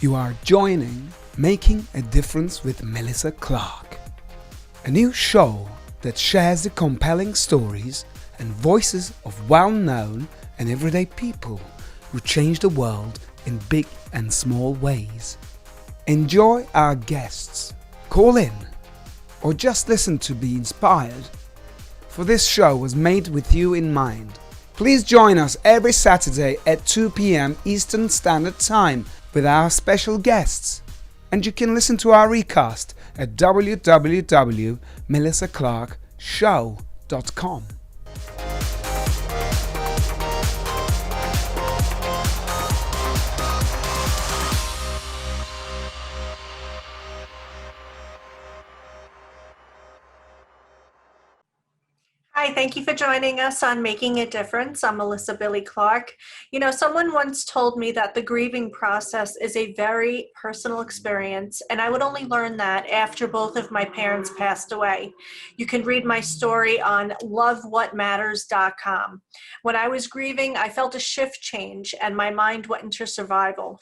You are joining Making a Difference with Melissa Clark, a new show that shares the compelling stories and voices of well-known and everyday people who change the world in big and small ways. Enjoy our guests, call in, or just listen to be inspired. For this show was made with you in mind. Please join us every Saturday at 2 p.m. Eastern Standard Time with our special guests. And you can listen to our recast at www.melissaclarkshow.com. Hi, thank you for joining us on Making a Difference. I'm Melissa Billy Clark. You know, someone once told me that the grieving process is a very personal experience, and I would only learn that after both of my parents passed away. You can read my story on lovewhatmatters.com. When I was grieving, I felt a shift change, and my mind went into survival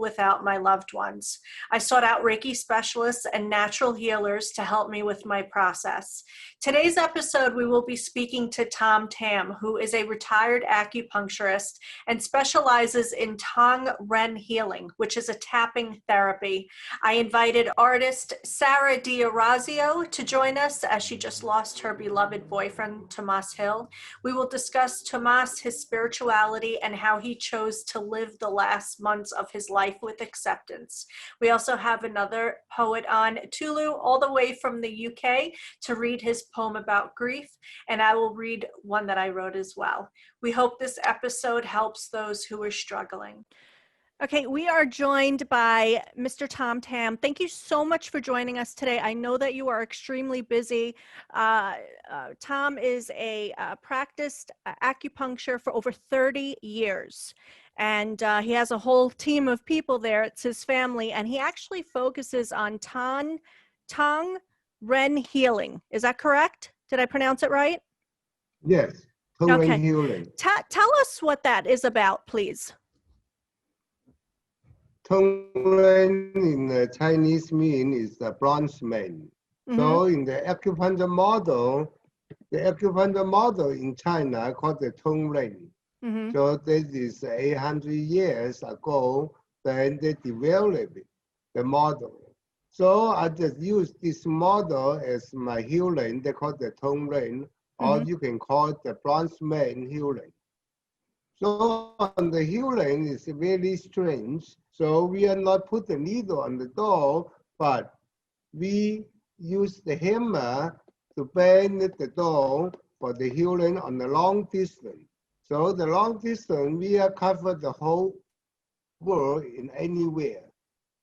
without my loved ones. I sought out Reiki specialists and natural healers to help me with my process. Today's episode, we will be speaking to Tom Tam, who is a retired acupuncturist and specializes in Tong Ren healing, which is a tapping therapy. I invited artist Sarah D'Orazio to join us as she just lost her beloved boyfriend, Tomas Hill. We will discuss Tomas, his spirituality, and how he chose to live the last months of his life with acceptance. We also have another poet on, Tulu, all the way from the UK, to read his poem about grief, and I will read one that I wrote as well. We hope this episode helps those who are struggling. Okay, we are joined by Mr. Tom Tam. Thank you so much for joining us today. I know that you are extremely busy. Tom is a practiced acupuncture for over 30 years. And he has a whole team of people there. It's his family. And he actually focuses on Tong Ren healing. Is that correct? Did I pronounce it right? Yes, Tong Ren healing. Tell us what that is about, please. Tong Ren in the Chinese mean is the bronze man. So in the acupuncture model in China called the Tong Ren. So this is 800 years ago, then they developed the model. So I just use this model as my healing. They call it the Tong Ren, or you can call it the bronze man healing. So the healing is very strange. So we are not put the needle on the door, but we use the hammer to bend the door for the healing on the long distance. So the long distance, we are cover the whole world in anywhere.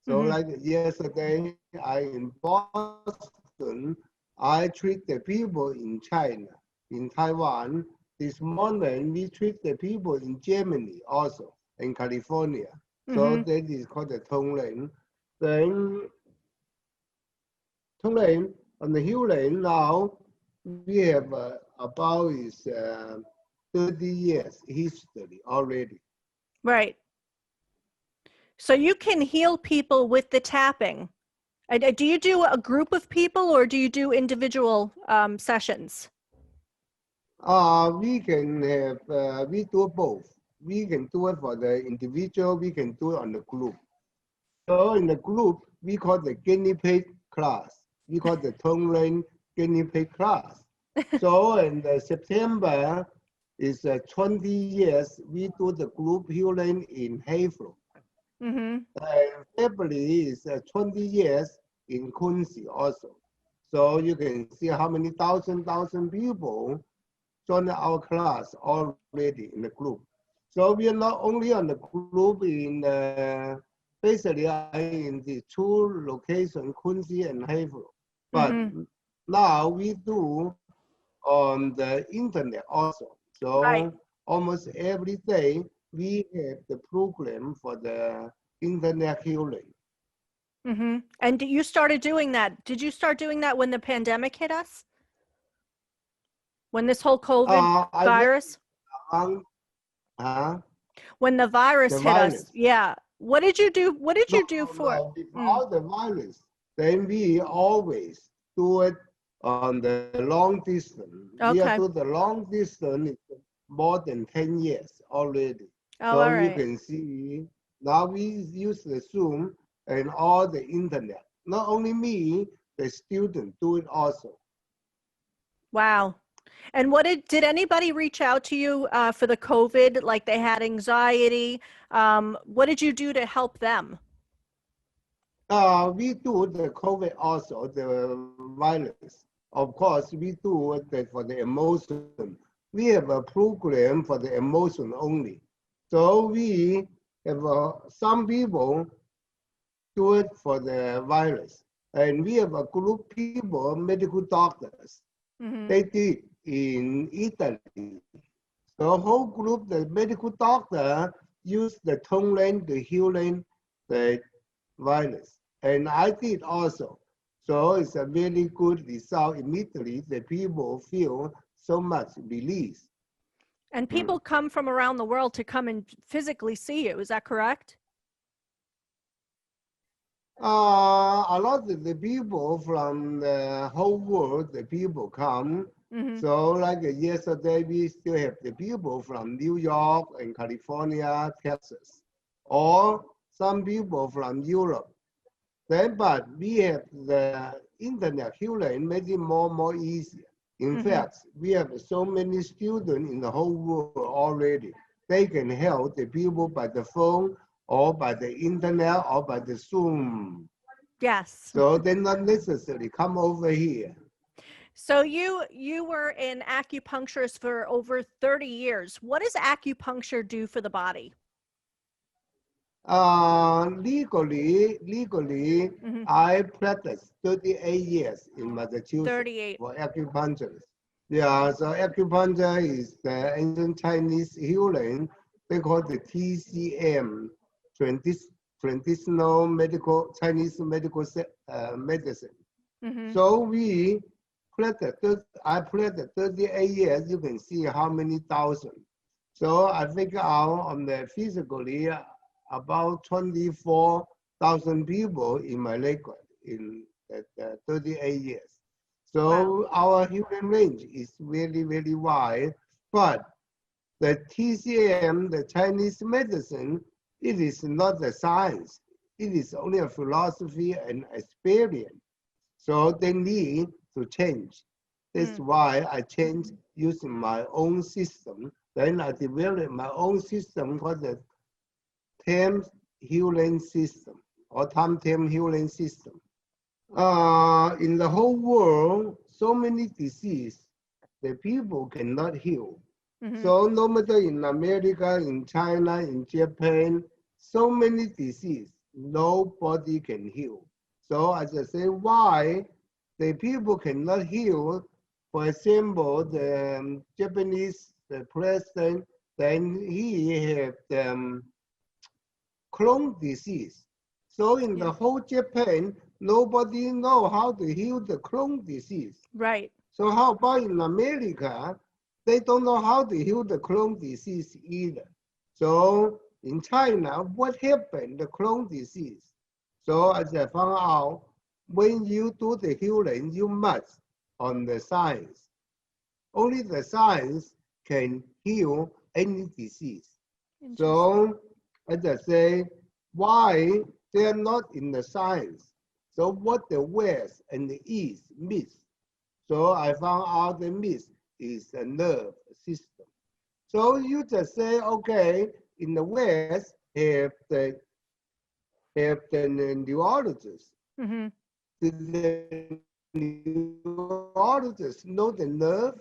So like yesterday, I in Boston, I treat the people in China, in Taiwan. This morning, we treat the people in Germany also, in California. So that is called the Tong Ren. Then Tong Ren on the healing now, we have about 30 years history already. Right. So you can heal people with the tapping. Do you do a group of people or do you do individual sessions? We can have, we do both. We can do it for the individual, we can do it on the group. So in the group, we call the guinea pig class. We call the Tong Ren guinea pig class. So in the September is 20 years, we do the group healing in April. February is 20 years in Quincy also. So you can see how many thousand people join our class already in the group. So we are not only on the group in basically in the two locations, Quincy and Haverhill, but now we do on the internet also. So almost every day we have the program for the internet healing. And you started doing that. Did you start doing that when the pandemic hit us? When this whole COVID virus? When When the virus hit us, yeah. What did you do? What did No, you do no, for? no. Before the virus, then we always do it on the long distance. We are Okay. doing the long distance more than 10 years already. Oh, So all you right. can see now we use the Zoom and all the internet. Not only me, the student do it also. Wow. And what did anybody reach out to you for the COVID? Like they had anxiety. What did you do to help them? We do the COVID also, the virus. Of course, we do it for the emotion. We have a program for the emotion only. So we have some people do it for the virus. And we have a group people, medical doctors. Mm-hmm. They did in Italy. The whole group, the medical doctor, used the Tong Ren to healing the virus. And I did also. So it's a very good result. Immediately, the people feel so much release. And people come from around the world to come and physically see you. Is that correct? A lot of the people from the whole world, the people come. Mm-hmm. So like yesterday, we still have the people from New York and California, Texas, or some people from Europe. Then, but we have the internet healing made it more easier. In fact, we have so many students in the whole world already. They can help the people by the phone or by the internet or by the Zoom. Yes. So they not necessarily come over here. So you were an acupuncturist for over 30 years. What does acupuncture do for the body? Legally, Mm-hmm. I practiced 38 years in Massachusetts 38. for acupuncture. Yeah, so acupuncture is the ancient Chinese healing. They call it the TCM, traditional medical Chinese medical medicine. Mm-hmm. So we I practiced 38 years. You can see how many thousand. So I figure out on the physically about 24,000 people in my record in 38 years. So Wow. our human range is really wide, but the TCM, the Chinese medicine, it is not the science. It is only a philosophy and experience. So they need to change. That's why I changed using my own system. Then I developed my own system called the Tam Healing System or Tom Tam Healing System. In the whole world, so many diseases that people cannot heal. Mm-hmm. So no matter in America, in China, in Japan, so many diseases, nobody can heal. So as I say, why the people cannot heal? For example, the Japanese the president, then he had Crohn's disease. So in the whole Japan, nobody know how to heal the Crohn's disease. Right. So how about in America? They don't know how to heal the Crohn's disease either. So in China, what happened, the Crohn's disease? So as I found out, when you do the healing, you must on the science. Only the science can heal any disease. So as I say, why they are not in the science? So what the West and the East miss? So I found out the miss is the nerve system. So you just say, okay, in the West have the neurologist. Mm-hmm. The neurologist know the nerve?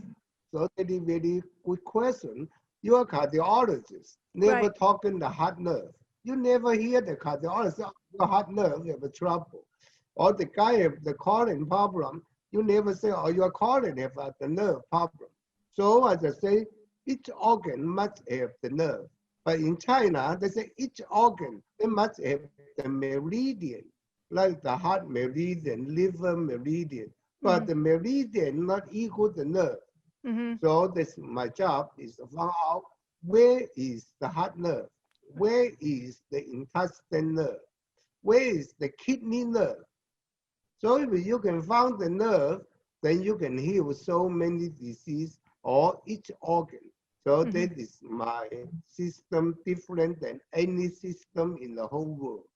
So very good question. You're a cardiologist, never talking the heart nerve. You never hear the cardiologist, your heart nerve have a trouble. Or the guy have the colon problem, you never say, oh, your colon have the nerve problem. So as I say, each organ must have the nerve. But in China, they say each organ, they must have the meridian, like the heart meridian, liver meridian. But the meridian not equal the nerve. Mm-hmm. So this my job is to find out where is the heart nerve. where is the intestinal nerve, where is the kidney nerve. So if you can find the nerve, then you can heal so many diseases or each organ. So that is my system, different than any system in the whole world.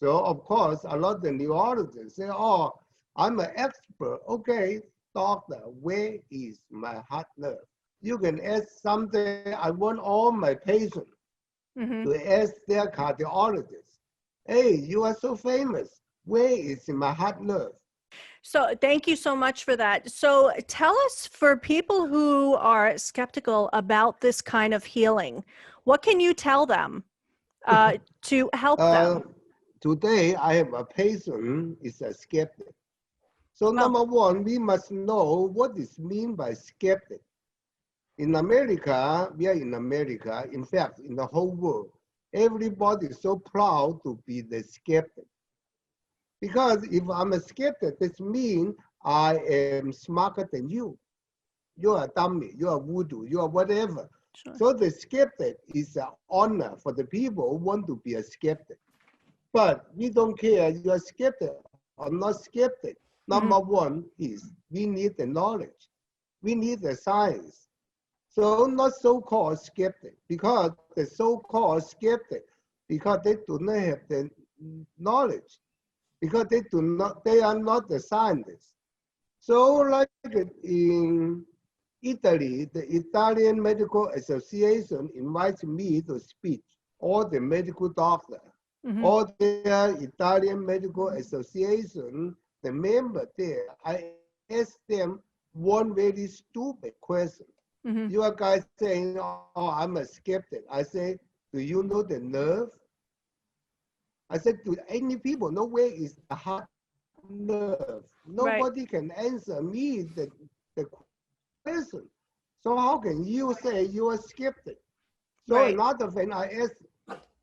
So of course, a lot of neurologists say, oh, I'm an expert. Okay, doctor, where is my heart nerve? You can ask something. I want all my patients to ask their cardiologist, hey, you are so famous. Where is my heart nerve? So thank you so much for that. So tell us, for people who are skeptical about this kind of healing, what can you tell them to help them? Today, I have a patient is a skeptic. So number one, we must know what is mean by skeptic. In America, we are in America. In fact, in the whole world, everybody is so proud to be the skeptic. Because if I'm a skeptic, this means I am smarter than you. You're a dummy, you're a voodoo, you're whatever. Sure. So the skeptic is an honor for the people who want to be a skeptic. But we don't care you're a skeptic or not skeptic. Number one is we need the knowledge. We need the science. So not so-called skeptic, because the so-called skeptic, because they do not have the knowledge, because they are not the scientists. So like in Italy, the Italian Medical Association invites me to speak, all the medical doctors, all the Italian Medical Association, the member there, I asked them one very stupid question. You are guys saying, oh, I'm a skeptic. I say, do you know the nerve? I said, do any people know where is the heart nerve? Nobody can answer me the question. So how can you say you are skeptic? So another thing, I asked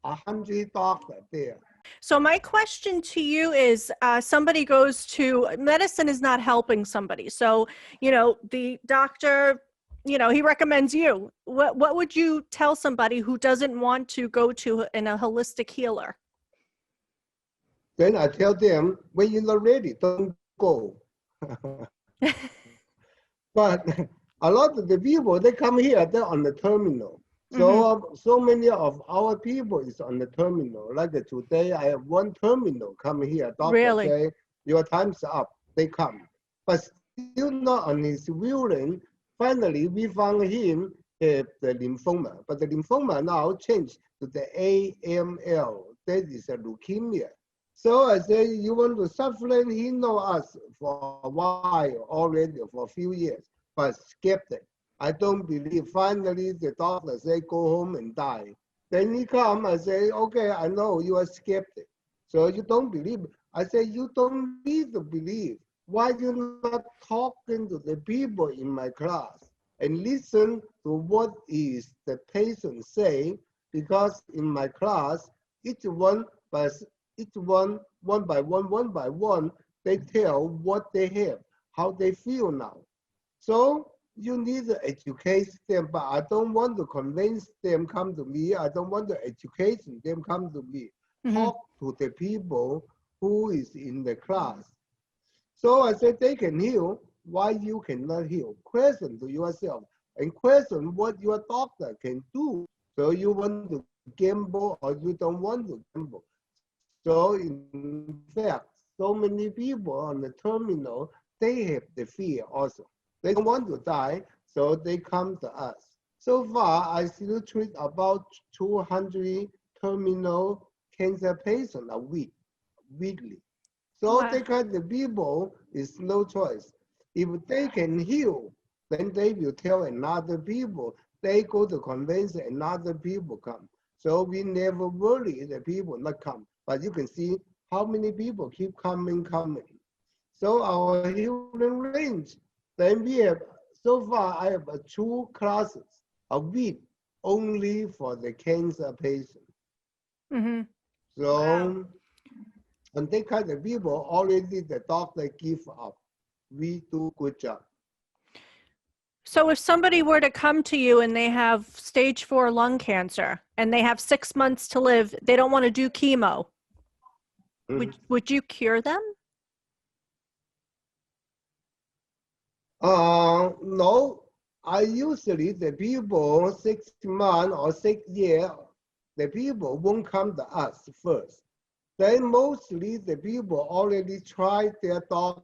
100 doctors there. So my question to you is, somebody goes to, medicine is not helping somebody. So, the doctor, he recommends you. What would you tell somebody who doesn't want to go to a holistic healer? Then I tell them, when you're not ready, don't go. But a lot of the people, they come here, they're on the terminal. So many of our people is on the terminal. Like today, I have one terminal come here. Doctor say, your time's up. They come. But still not on his willing. Finally, we found him the lymphoma. But the lymphoma now changed to the AML. That is a leukemia. So I say, you want to suffer? He know us for a while already, for a few years, but skeptic. I don't believe. Finally, the doctor say, go home and die. Then he come, I say, okay, I know you are skeptic. So you don't believe. I say, you don't need to believe. Why you not talking to the people in my class and listen to what is the patient saying? Because in my class, each one by one, they tell what they have, how they feel now. So you need to educate them, but I don't want to convince them come to me. I don't want to educate them come to me. Talk to the people who is in the class. So I said they can heal. Why you cannot heal? Question to yourself and question what your doctor can do. So you want to gamble or you don't want to gamble. So in fact, so many people on the terminal, they have the fear also. They don't want to die, so they come to us. So far, I still treat about 200 terminal cancer patients a week, weekly. So they kind of people is no choice. If they can heal, then they will tell another people. They go to convention, another people come. So we never worry the people not come. But you can see how many people keep coming. So our healing range, then we have, so far I have 2 classes a week only for the cancer patient. So, and they kind of people already the doctor give up. We do good job. So if somebody were to come to you and they have stage 4 lung cancer and they have 6 months to live, they don't want to do chemo, would you cure them? No, I usually the people 6 months or 6 years, the people won't come to us first. Then mostly the people already tried their doctor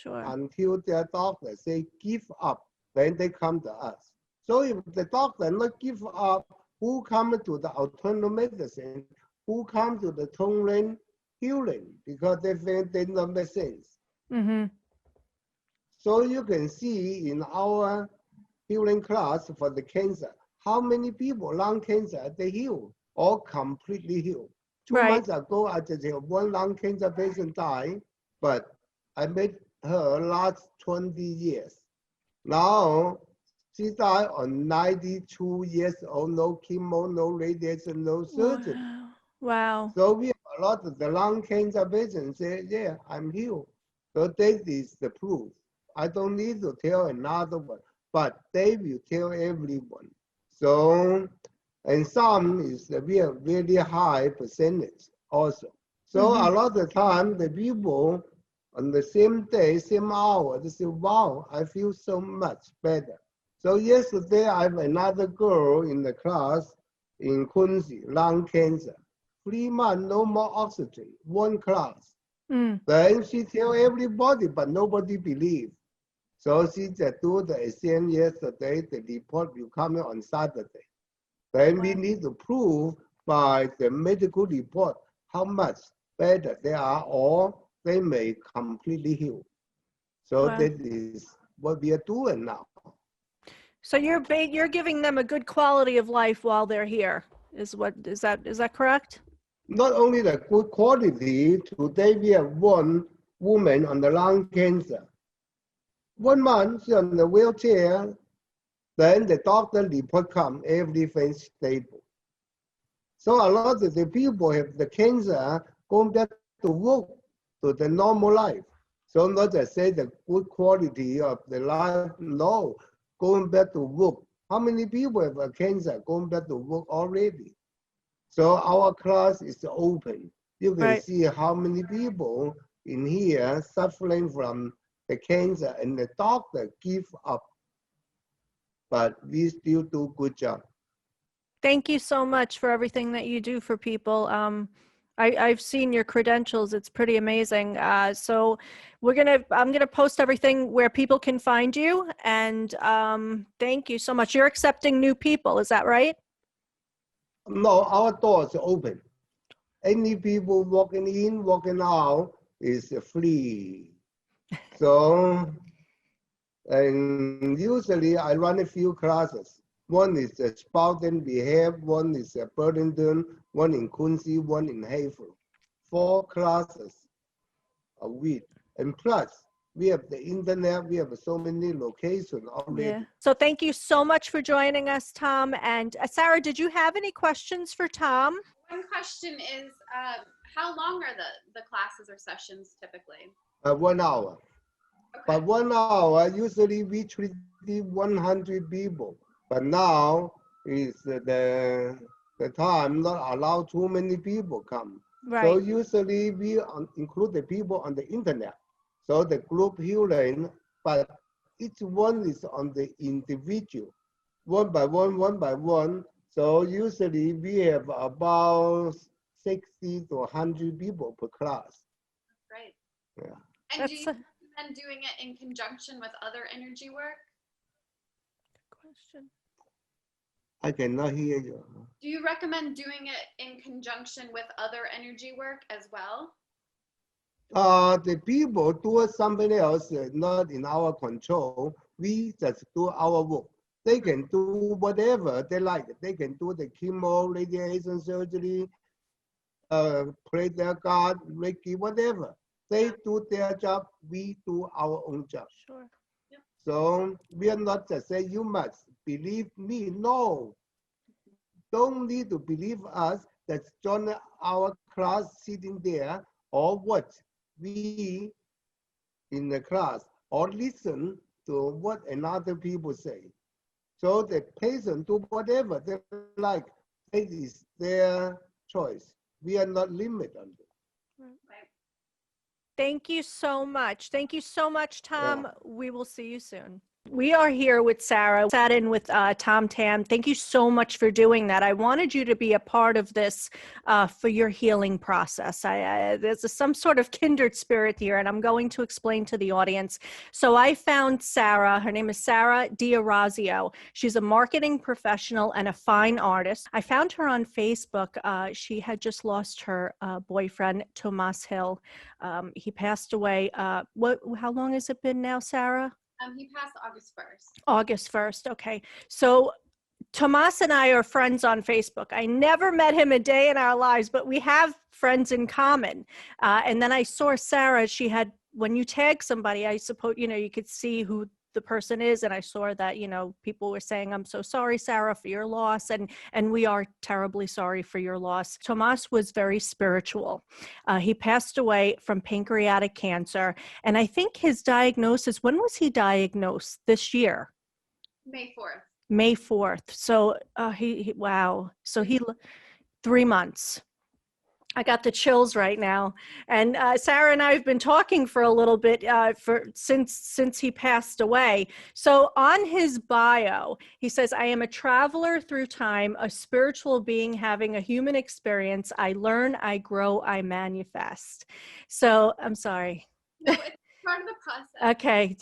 until their doctor say give up, then they come to us. So if the doctor not give up, who come to the alternative medicine, who come to the Tong Ren healing because they think they don't make sense. So you can see in our healing class for the cancer, how many people lung cancer they heal or completely heal. 2 months ago, I just had one lung cancer patient die, but I made her last 20 years. Now she died on 92 years old, no chemo, no radiation, no surgery. Wow. So we have a lot of the lung cancer patients say, yeah, I'm healed. So that is the proof. I don't need to tell another one, but they will tell everyone. So, and some is a really high percentage also. So a lot of time the people on the same day, same hour, they say, wow, I feel so much better. So yesterday I have another girl in the class in Quincy, lung cancer. 3 months, no more oxygen, one class. Then she tell everybody, but nobody believe. So she just do the exam yesterday, the report will come on Saturday. Then we need to prove by the medical report how much better they are or they may completely heal. So that is what we are doing now. So you're giving them a good quality of life while they're here. Is that correct? Not only the good quality, today we have one woman on the lung cancer. 1 month she's on the wheelchair, then the doctor report come, everything stable. So a lot of the people have the cancer going back to work, to the normal life. So not just say the good quality of the life, no, going back to work. How many people have a cancer going back to work already? So our class is open. You can see how many people in here suffering from the cancer and the doctor give up. But we still do good job. Thank you so much for everything that you do for people. I've seen your credentials. It's pretty amazing. So I'm gonna post everything where people can find you. And thank you so much. You're accepting new people, is that right? No, our doors are open. Any people walking in, walking out is free. So, and usually I run a few classes. One is a Spalding Behave, one is a Burlington, one in Quincy, one in Haverhill. 4 classes a week. And plus, we have the internet, we have so many locations already. Yeah. So thank you so much for joining us, Tom. And Sarah, did you have any questions for Tom? One question is, how long are the classes or sessions typically? 1 hour. Okay. But 1 hour, usually we treat 100 people. But now is the time not allow too many people come. So usually we include the people on the internet. So the group healing, but each one is on the individual, one by one. So usually we have about 60 to 100 people per class. That's great. Yeah. And do you recommend doing it in conjunction with other energy work? Good question. I cannot hear you. Do you recommend doing it in conjunction with other energy work as well? The people do something else, not in our control. We just do our work. They can do whatever they like. They can do the chemo, radiation surgery, play their God, Reiki, whatever. They do their job. We do our own job. Sure. Yep. So we are not just saying you must believe me. No, don't need to believe us. That's join our class sitting there or watch we in the class or listen to what another people say. So the patient do whatever they like. It is their choice. We are not limited on it. Right. Thank you so much. Thank you so much, Tom. Yeah. We will see you soon. We are here with Sarah, sat in with Tom Tam. Thank you so much for doing that. I wanted you to be a part of this for your healing process. There's some sort of kindred spirit here, and I'm going to explain to the audience. So I found Sarah. Her name is Sarah D'Orazio. She's a marketing professional and a fine artist. I found her on Facebook. She had just lost her boyfriend, Tomas Hill. He passed away. How long has it been now, Sarah? He passed August 1st. August 1st. Okay. So Tomas and I are friends on Facebook. I never met him a day in our lives, but we have friends in common. And then I saw Sarah, she had, when you tag somebody, I suppose, you could see who the person is. And I saw that, people were saying, I'm so sorry, Sarah, for your loss. And we are terribly sorry for your loss. Tomas was very spiritual. He passed away from pancreatic cancer. And I think his diagnosis, when was he diagnosed? This year? May 4th. May 4th. So wow. So 3 months. I got the chills right now. And Sarah and I have been talking for a little bit since he passed away. So on his bio, he says, I am a traveler through time, a spiritual being having a human experience. I learn, I grow, I manifest. So I'm sorry. No, it's part of the process. Okay.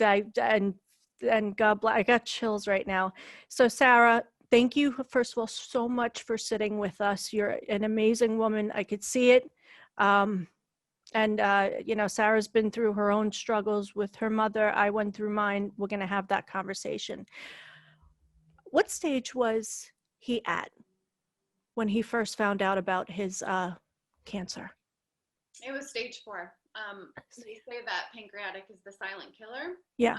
And God bless, I got chills right now. So Sarah, thank you, first of all, so much for sitting with us. You're an amazing woman. I could see it. Sarah's been through her own struggles with her mother. I went through mine. We're going to have that conversation. What stage was he at when he first found out about his cancer? It was stage 4. They say that pancreatic is the silent killer. Yeah.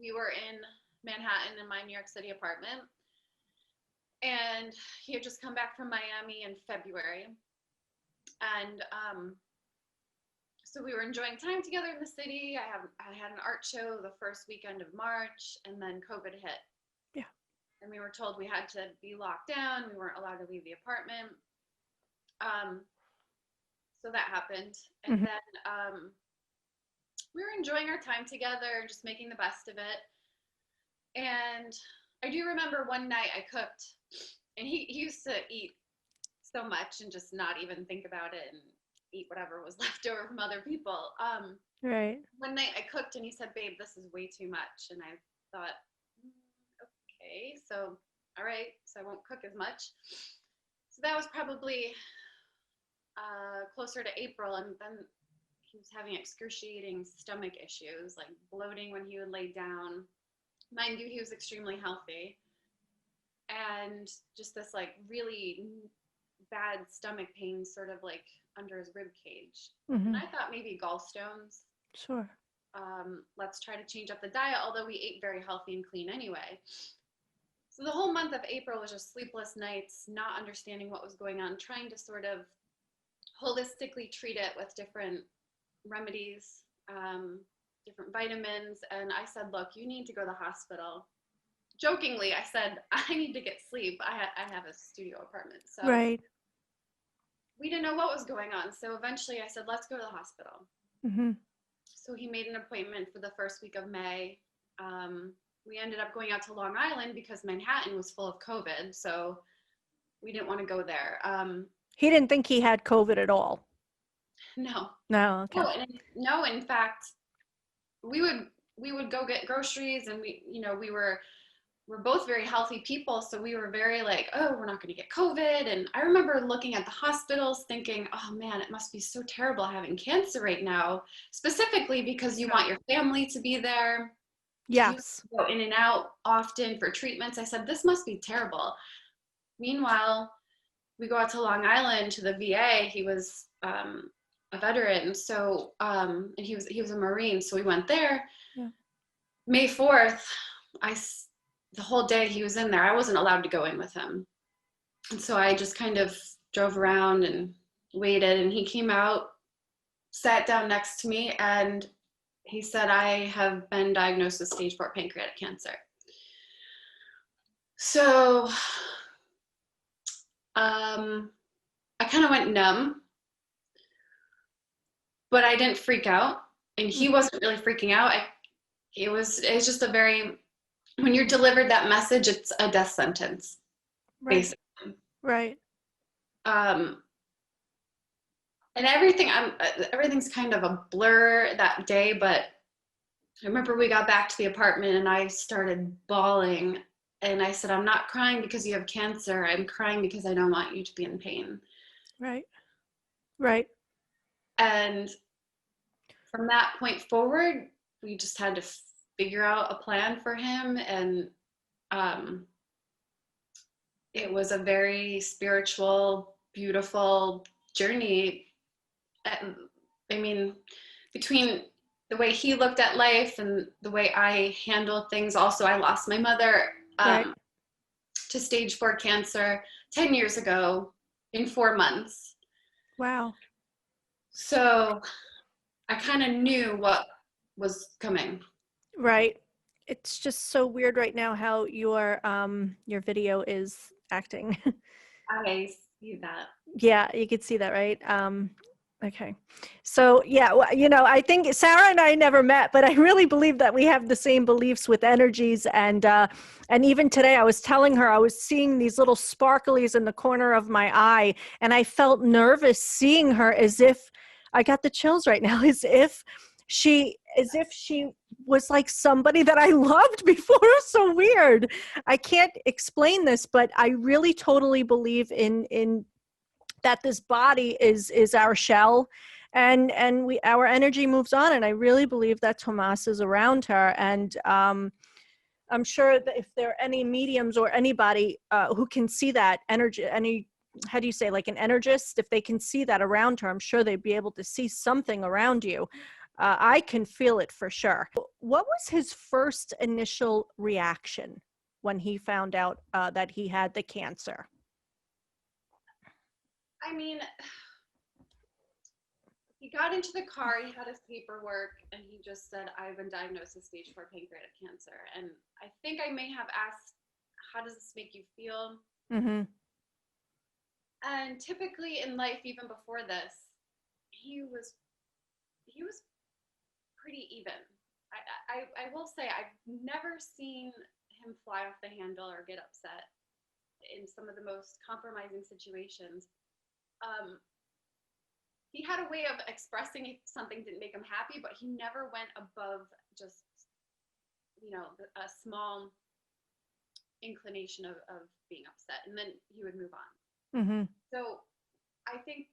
We were in Manhattan in my New York City apartment, and he had just come back from Miami in February, and so we were enjoying time together in the city. I had an art show the first weekend of March, and then COVID hit. Yeah. And we were told we had to be locked down. We weren't allowed to leave the apartment. So that happened, and then we were enjoying our time together, just making the best of it. And I do remember one night I cooked, and he used to eat so much and just not even think about it and eat whatever was left over from other people. Right. One night I cooked, and he said, babe, this is way too much. And I thought, okay, so all right, so I won't cook as much. So that was probably closer to April, and then he was having excruciating stomach issues, like bloating when he would lay down. Mind you, he was extremely healthy, and just this like really bad stomach pain sort of like under his rib cage. And I thought maybe gallstones. Sure. Let's try to change up the diet, although we ate very healthy and clean anyway. So the whole month of April was just sleepless nights, not understanding what was going on, trying to sort of holistically treat it with different remedies, different vitamins. And I said, look, you need to go to the hospital. Jokingly, I said, I need to get sleep. I have a studio apartment. So right. We didn't know what was going on. So eventually I said, let's go to the hospital. So he made an appointment for the first week of May. We ended up going out to Long Island because Manhattan was full of COVID. So we didn't want to go there. He didn't think he had COVID at all. No. Okay. No, in fact, we would go get groceries, and we're both very healthy people, so we were very like, oh, we're not going to get COVID. And I remember looking at the hospitals thinking, oh man, it must be so terrible having cancer right now, specifically because you want your family to be there. Yes. You go in and out often for treatments. I said, this must be terrible. Meanwhile, we go out to Long Island to the VA. He was a veteran, so and he was a Marine, so we went there. Yeah. May 4th, the whole day he was in there. I wasn't allowed to go in with him, and so I just kind of drove around and waited. And he came out, sat down next to me, and he said, I have been diagnosed with stage 4 pancreatic cancer. So I kind of went numb, but I didn't freak out, and he wasn't really freaking out. It's just a very, when you're delivered that message, it's a death sentence, basically. Right. And everything's kind of a blur that day, but I remember we got back to the apartment and I started bawling, and I said, I'm not crying because you have cancer. I'm crying because I don't want you to be in pain. Right. Right. And from that point forward, we just had to figure out a plan for him. And it was a very spiritual, beautiful journey. I mean, between the way he looked at life and the way I handled things. Also, I lost my mother to stage 4 cancer 10 years ago in 4 months. Wow. So I kind of knew what was coming. Right. It's just so weird right now how your video is acting. I see that. Yeah, you could see that, right? Okay. So yeah, you know, I think Sarah and I never met, but I really believe that we have the same beliefs with energies. And even today I was telling her I was seeing these little sparklies in the corner of my eye, and I felt nervous seeing her, as if I got the chills right now, as if she was like somebody that I loved before. So weird. I can't explain this, but I really totally believe in that this body is our shell, and our energy moves on. And I really believe that Tomas is around her. And I'm sure that if there are any mediums or anybody who can see that energy, how do you say, like an energist, if they can see that around her, I'm sure they'd be able to see something around you. I can feel it for sure. What was his first initial reaction when he found out that he had the cancer? I mean, he got into the car, he had his paperwork, and he just said, I've been diagnosed with stage 4 pancreatic cancer. And I think I may have asked, how does this make you feel? Mm-hmm. And typically in life, even before this, he was pretty even. I will say, I've never seen him fly off the handle or get upset in some of the most compromising situations. He had a way of expressing if something didn't make him happy, but he never went above just, you know, a small inclination of being upset, and then he would move on. Mm-hmm. So I think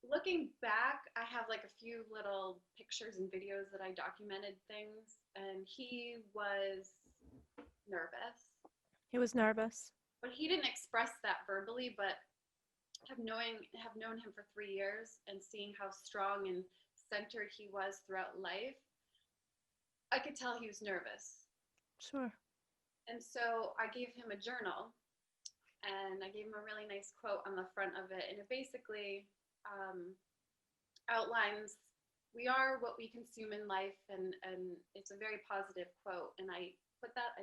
looking back, I have like a few little pictures and videos that I documented things, and he was nervous. He was nervous. But he didn't express that verbally, but have known him for 3 years and seeing how strong and centered he was throughout life, I could tell he was nervous. Sure. And so I gave him a journal, and I gave him a really nice quote on the front of it, and it basically outlines we are what we consume in life, and it's a very positive quote. And I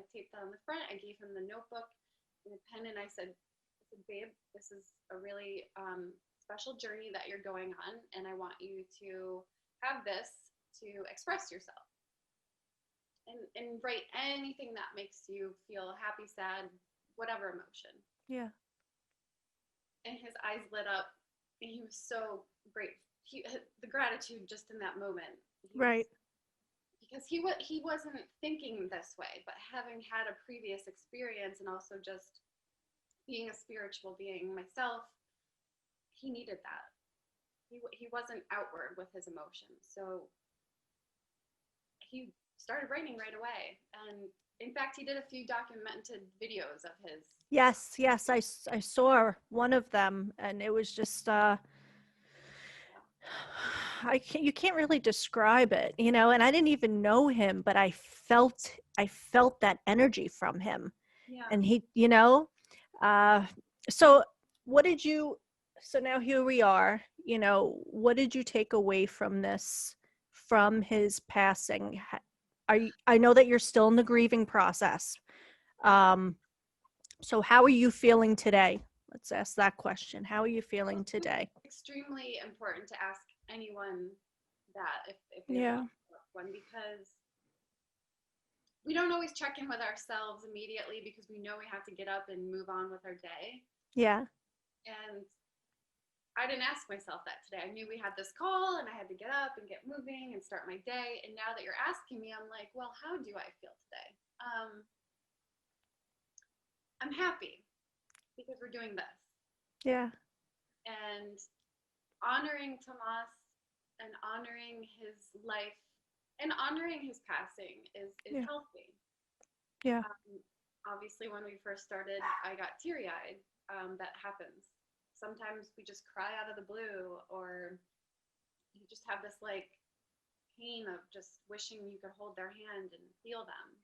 taped that on the front. I gave him the notebook and a pen, and I said, babe, this is a really special journey that you're going on, and I want you to have this to express yourself and write anything that makes you feel happy, sad, whatever emotion. Yeah. And his eyes lit up, and he was so great. The gratitude just in that moment. Right. Because he wasn't thinking this way, but having had a previous experience and also just being a spiritual being myself, he needed that. He wasn't outward with his emotions. So he started writing right away. And in fact, he did a few documented videos of his. Yes, I saw one of them, and it was just you can't really describe it, you know, and I didn't even know him, but I felt that energy from him. Yeah. And he, you know, so now here we are, you know, what did you take away from this from his passing? I know that you're still in the grieving process. So how are you feeling today? Let's ask that question. How are you feeling today? Extremely important to ask anyone that if they Yeah. have one, because we don't always check in with ourselves immediately because we know we have to get up and move on with our day. Yeah. And I didn't ask myself that today. I knew we had this call and I had to get up and get moving and start my day. And now that you're asking me, I'm like, well, how do I feel today? I'm happy because we're doing this. Yeah. And honoring Tomas and honoring his life and honoring his passing is Yeah. healthy. Yeah. Obviously, when we first started, I got teary-eyed. That happens. Sometimes we just cry out of the blue, or you just have this like pain of just wishing you could hold their hand and feel them.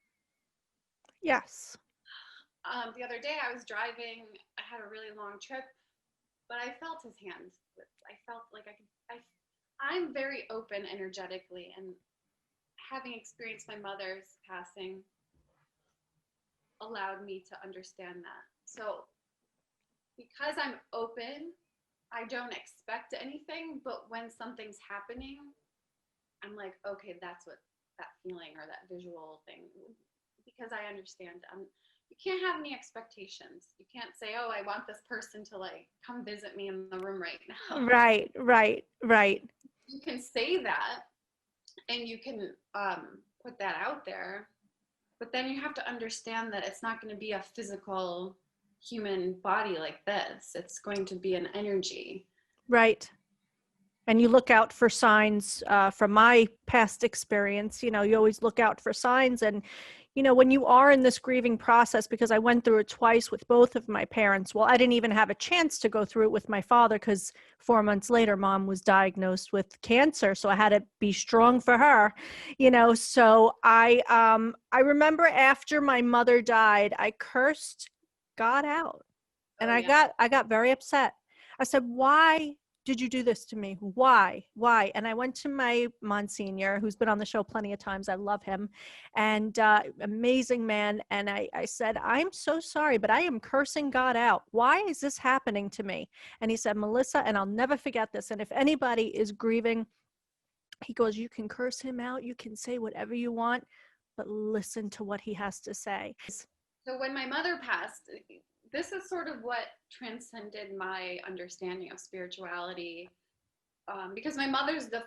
Yes. The other day I was driving. I had a really long trip, but I felt his hand. I felt like I'm very open energetically, and having experienced my mother's passing allowed me to understand that. So because I'm open, I don't expect anything, but when something's happening, I'm like, okay, that's what that feeling or that visual thing, because I understand. You can't have any expectations. You can't say, oh, I want this person to like come visit me in the room right now. Right. You can say that and you can put that out there, but then you have to understand that it's not going to be a physical human body like this. It's going to be an energy. Right. And you look out for signs. From my past experience, you always look out for signs. And, when you are in this grieving process, because I went through it twice with both of my parents. Well, I didn't even have a chance to go through it with my father because 4 months later, mom was diagnosed with cancer. So I had to be strong for her, So I remember after my mother died, I cursed God out. And I got very upset. I said, why did you do this to me? Why? And I went to my Monsignor, who's been on the show plenty of times. I love him, and amazing man. And I said, I'm so sorry, but I am cursing God out. Why is this happening to me? And he said, Melissa, and I'll never forget this. And if anybody is grieving, he goes, you can curse him out. You can say whatever you want, but listen to what he has to say. So when my mother passed, this is sort of what transcended my understanding of spirituality, because my mother's the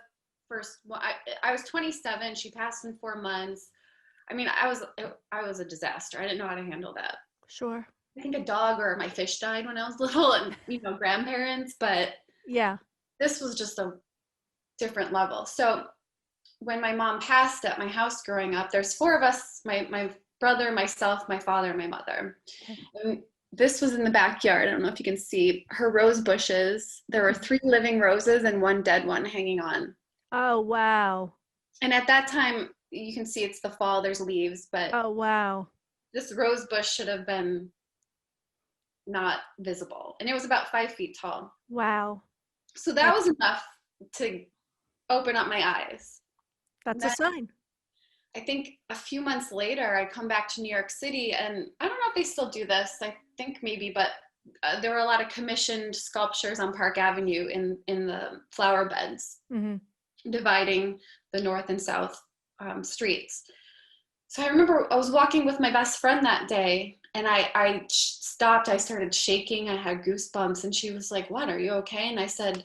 first. Well, I was 27. She passed in 4 months. I mean, I was a disaster. I didn't know how to handle that. Sure. I think a dog or my fish died when I was little, and grandparents. But yeah, this was just a different level. So when my mom passed at my house growing up, there's 4 of us: my brother, myself, my father, and my mother. And this was in the backyard. I don't know if you can see her rose bushes. There were 3 living roses and 1 dead one hanging on. Oh, wow. And at that time, you can see it's the fall, there's leaves, but oh, wow. This rose bush should have been not visible. And it was about 5 feet tall. Wow. So that was enough to open up my eyes. That's a sign. I think a few months later, I come back to New York City, and I don't know if they still do this. I think maybe, but there were a lot of commissioned sculptures on Park Avenue in the flower beds, dividing the north and south streets. So I remember I was walking with my best friend that day, and I stopped. I started shaking. I had goosebumps, and she was like, "What? Are you okay?" And I said,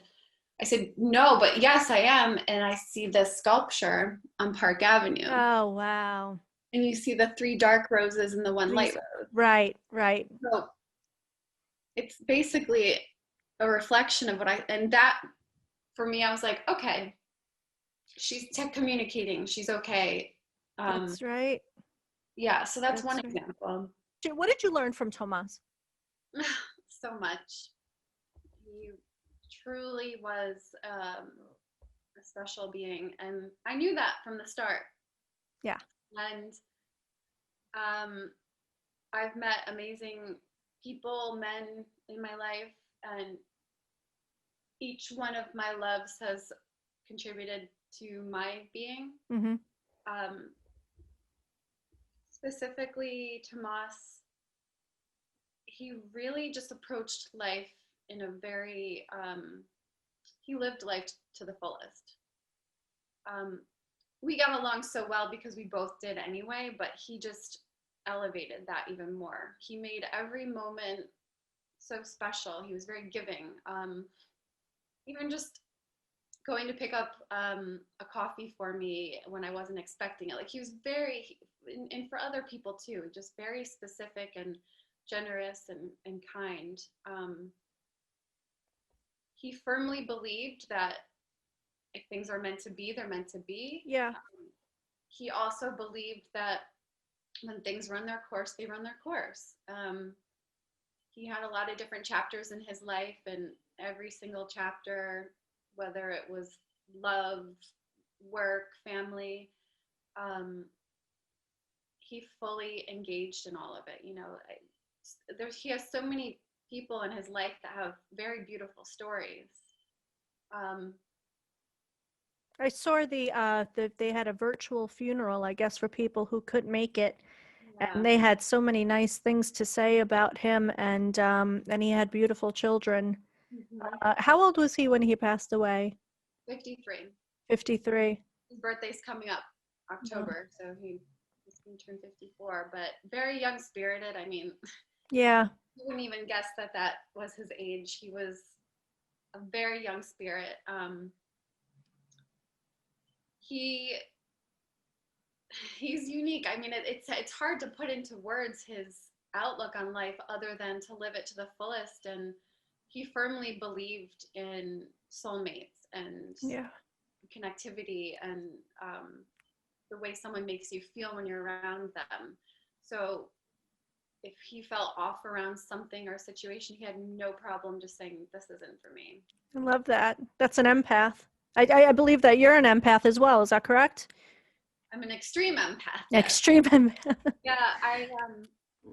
no, but yes, I am. And I see this sculpture on Park Avenue. Oh, wow. And you see the 3 dark roses and the 1 light rose. Right. So it's basically a reflection of and that for me, I was like, okay, she's communicating. She's okay. That's right. Yeah. So that's one example. What did you learn from Tomas? So much. He truly was a special being, and I knew that from the start. Yeah. And I've met amazing people, men in my life, and each one of my loves has contributed to my being. Mm-hmm. Specifically, Tomas, he really just approached life in a very, he lived life to the fullest. We got along so well because we both did anyway, but he just elevated that even more. He made every moment so special. He was very giving. Even just going to pick up a coffee for me when I wasn't expecting it. Like he was very, and for other people too, just very specific and generous and kind. He firmly believed that if things are meant to be, they're meant to be. Yeah. He also believed that when things run their course, they run their course. He had a lot of different chapters in his life, and every single chapter, whether it was love, work, family, he fully engaged in all of it. You know, he has so many people in his life that have very beautiful stories. I saw they had a virtual funeral, I guess, for people who couldn't make it. Yeah. And they had so many nice things to say about him, and he had beautiful children. Mm-hmm. How old was he when he passed away? 53. 53. His birthday's coming up October, so he's going to turn 54, but very young spirited. I mean, yeah, you wouldn't even guess that was his age. He was a very young spirit. He's unique. I mean, it's hard to put into words his outlook on life other than to live it to the fullest. And he firmly believed in soulmates and connectivity and the way someone makes you feel when you're around them. So if he felt off around something or a situation, he had no problem just saying, this isn't for me. I love that. That's an empath. I believe that you're an empath as well. Is that correct? I'm an extreme empath. Extreme empath. Yeah,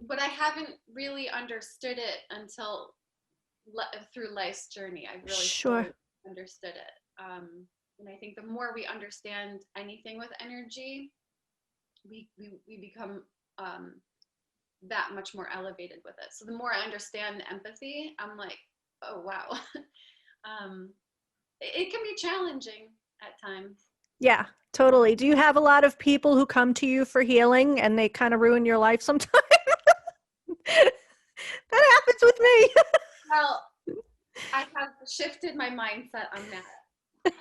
but I haven't really understood it until through life's journey. I've really fully understood it. And I think the more we understand anything with energy, we become that much more elevated with it. So the more I understand empathy, I'm like, oh wow. It can be challenging at times. Yeah, totally. Do you have a lot of people who come to you for healing and they kind of ruin your life sometimes? That happens with me. Well, I have shifted my mindset on that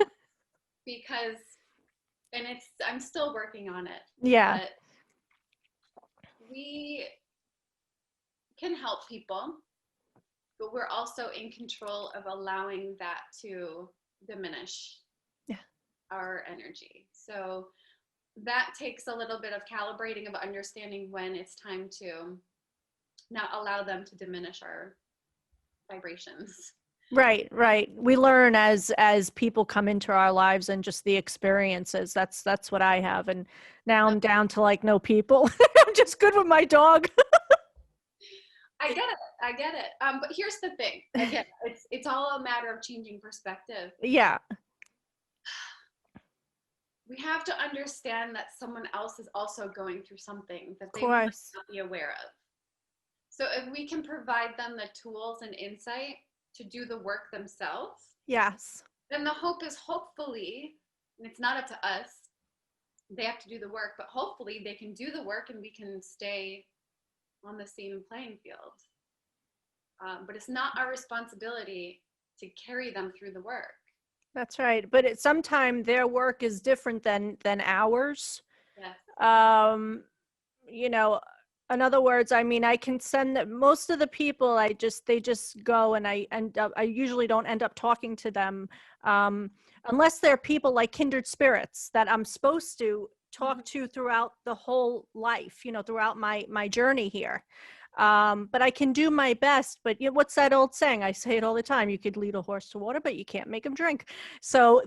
because, and I'm still working on it. Yeah. But we can help people, but we're also in control of allowing that to diminish our energy. So that takes a little bit of calibrating, of understanding when it's time to not allow them to diminish our vibrations. Right. We learn as people come into our lives and just the experiences. That's what I have. And now I'm down to like no people. I'm just good with my dog. I get it. But here's the thing. Again, it's all a matter of changing perspective. Yeah. We have to understand that someone else is also going through something that they might not be aware of. So if we can provide them the tools and insight to do the work themselves, yes, then the hope is hopefully, and it's not up to us, they have to do the work, but hopefully they can do the work and we can stay on the same playing field. But it's not our responsibility to carry them through the work. That's right. But sometimes their work is different than ours. Yes. You know, in other words, I mean, I can send that most of the people, they just go, and I usually don't end up talking to them unless they're people like kindred spirits that I'm supposed to talk to throughout the whole life, you know, throughout my journey here. But I can do my best. But you know, what's that old saying? I say it all the time. You could lead a horse to water, but you can't make him drink. So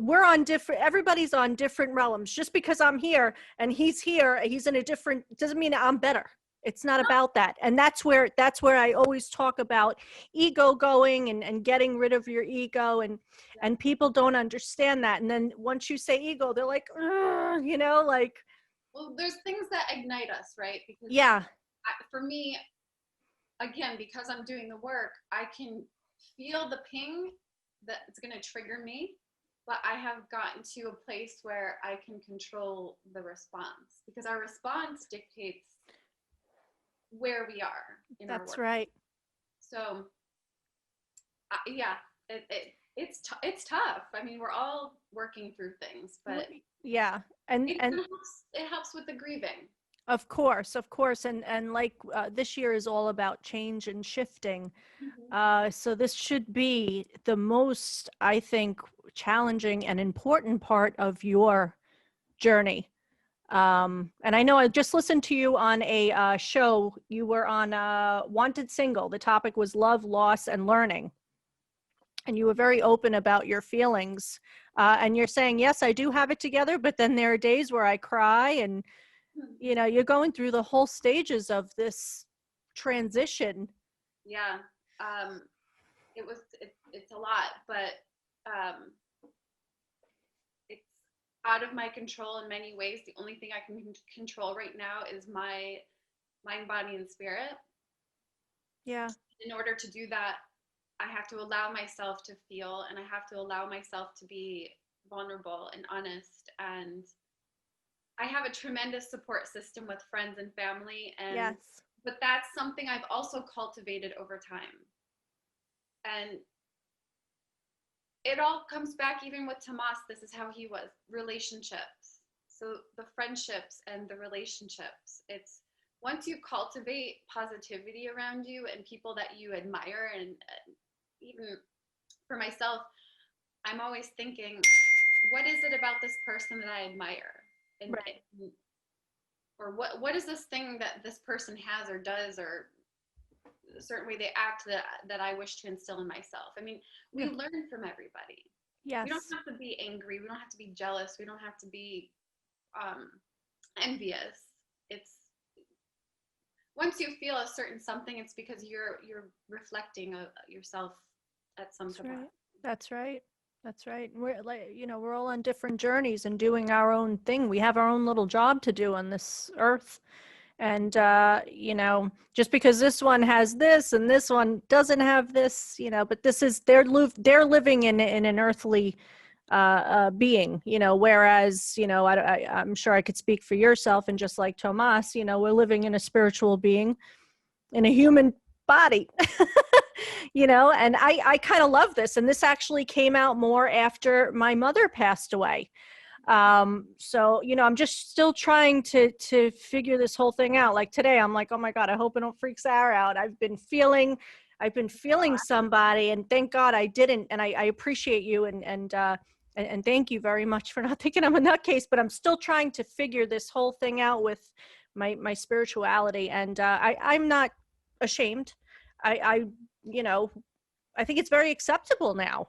everybody's on different realms. Just because I'm here and he's here, he's in a different, doesn't mean I'm better. It's not about that. And that's where I always talk about ego going and getting rid of your ego, and people don't understand that. And then once you say ego, they're like, you know, like, well, there's things that ignite us, right? Because for me, again, because I'm doing the work, I can feel the ping that it's going to trigger me, but I have gotten to a place where I can control the response, because our response dictates where we are in our work. That's right. So yeah, it's tough. I mean, we're all working through things, but yeah, and it helps with the grieving. Of course. And like this year is all about change and shifting. So this should be the most, I think, challenging and important part of your journey. And I know I just listened to you on a show. You were on Wanted Single. The topic was love, loss, and learning. And you were very open about your feelings. And you're saying, yes, I do have it together, but then there are days where I cry, and you know, you're going through the whole stages of this transition. Yeah. It's a lot, but it's out of my control in many ways. The only thing I can control right now is my mind, body, and spirit. Yeah. In order to do that, I have to allow myself to feel, and I have to allow myself to be vulnerable and honest. And I have a tremendous support system with friends and family, and but that's something I've also cultivated over time. And it all comes back, even with Tomas, this is how he was, relationships. So the friendships and the relationships, it's once you cultivate positivity around you and people that you admire, and even for myself, I'm always thinking, what is it about this person that I admire? And, or what is this thing that this person has or does, or a certain way they act that I wish to instill in myself. I mean, we learn from everybody. Yes. We don't have to be angry. We don't have to be jealous. We don't have to be envious. It's once you feel a certain something, it's because you're reflecting yourself at some point. That's right. That's right. We're like, you know, we're all on different journeys and doing our own thing. We have our own little job to do on this earth. And, you know, just because this one has this and this one doesn't have this, you know, but this is, they're living in an earthly being, you know, whereas, you know, I'm sure I could speak for yourself, and just like Tomas, you know, we're living in a spiritual being in a human body. You know, and I kind of love this. And this actually came out more after my mother passed away. So, you know, I'm just still trying to figure this whole thing out. Like today, I'm like, oh my God, I hope I don't freak Sarah out. I've been feeling somebody, and thank God I didn't. And I appreciate you and thank you very much for not thinking I'm a nutcase, but I'm still trying to figure this whole thing out with my spirituality. And I'm not ashamed. I you know, I think it's very acceptable now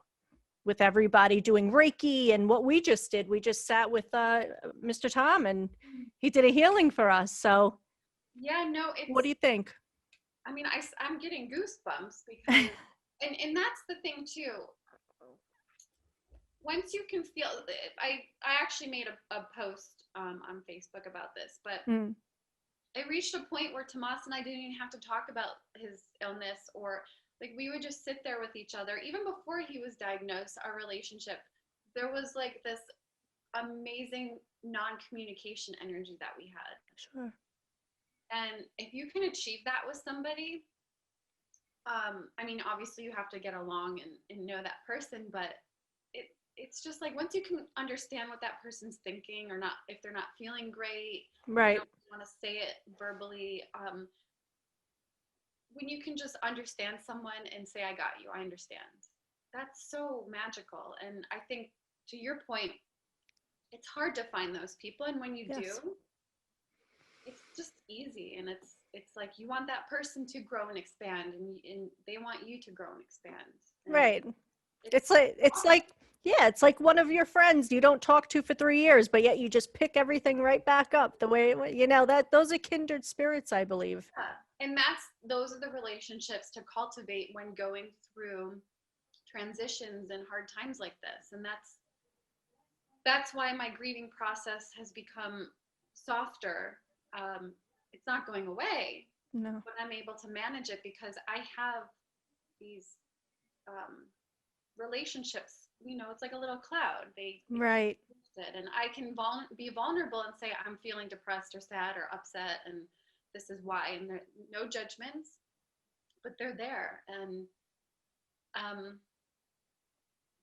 with everybody doing Reiki and what we just did. We just sat with Mr. Tom, and he did a healing for us. So yeah, no, what do you think? I mean, I'm getting goosebumps because, and that's the thing too. Once you can feel, I actually made a post on Facebook about this, but it reached a point where Tomas and I didn't even have to talk about his illness, or like we would just sit there with each other. Even before he was diagnosed, our relationship, there was like this amazing non-communication energy that we had. Sure. And if you can achieve that with somebody, I mean, obviously you have to get along and know that person, but it's just like once you can understand what that person's thinking or not, if they're not feeling great, right? You don't want to say it verbally. When you can just understand someone and say, I got you, I understand. That's so magical. And I think to your point, it's hard to find those people. And when you do, it's just easy. And it's like, you want that person to grow and expand, and they want you to grow and expand. And right. It's like, Yeah, it's like one of your friends you don't talk to for 3 years, but yet you just pick everything right back up the way, that those are kindred spirits, I believe. Yeah. And those are the relationships to cultivate when going through transitions and hard times like this. And that's why my grieving process has become softer. It's not going away, No. but I'm able to manage it because I have these relationships. It's like a little cloud. They Right. and I can be vulnerable and say I'm feeling depressed or sad or upset, and this is why. And there no judgments, but they're there. And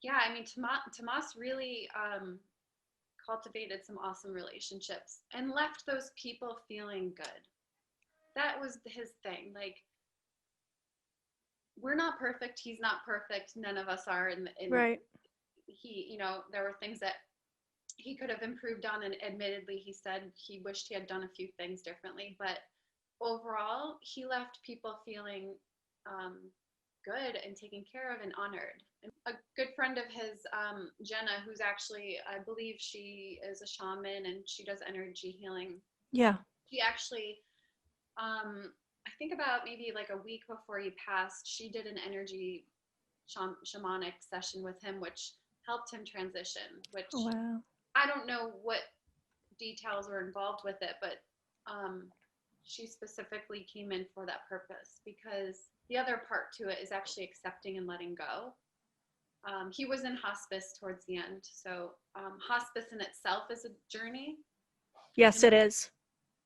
yeah, I mean, Tomas really cultivated some awesome relationships and left those people feeling good. That was his thing. Like, we're not perfect. He's not perfect. None of us are. Right. He, there were things that he could have improved on, and admittedly, he said he wished he had done a few things differently. But overall, he left people feeling good and taken care of and honored. And a good friend of his, Jenna, who's actually, I believe she is a shaman and she does energy healing. Yeah. She actually, I think about maybe like a week before he passed, she did an energy shamanic session with him, which helped him transition, which Wow. I don't know what details were involved with it, but she specifically came in for that purpose, because the other part to it is actually accepting and letting go. He was in hospice towards the end. So hospice in itself is a journey. Yes, it is.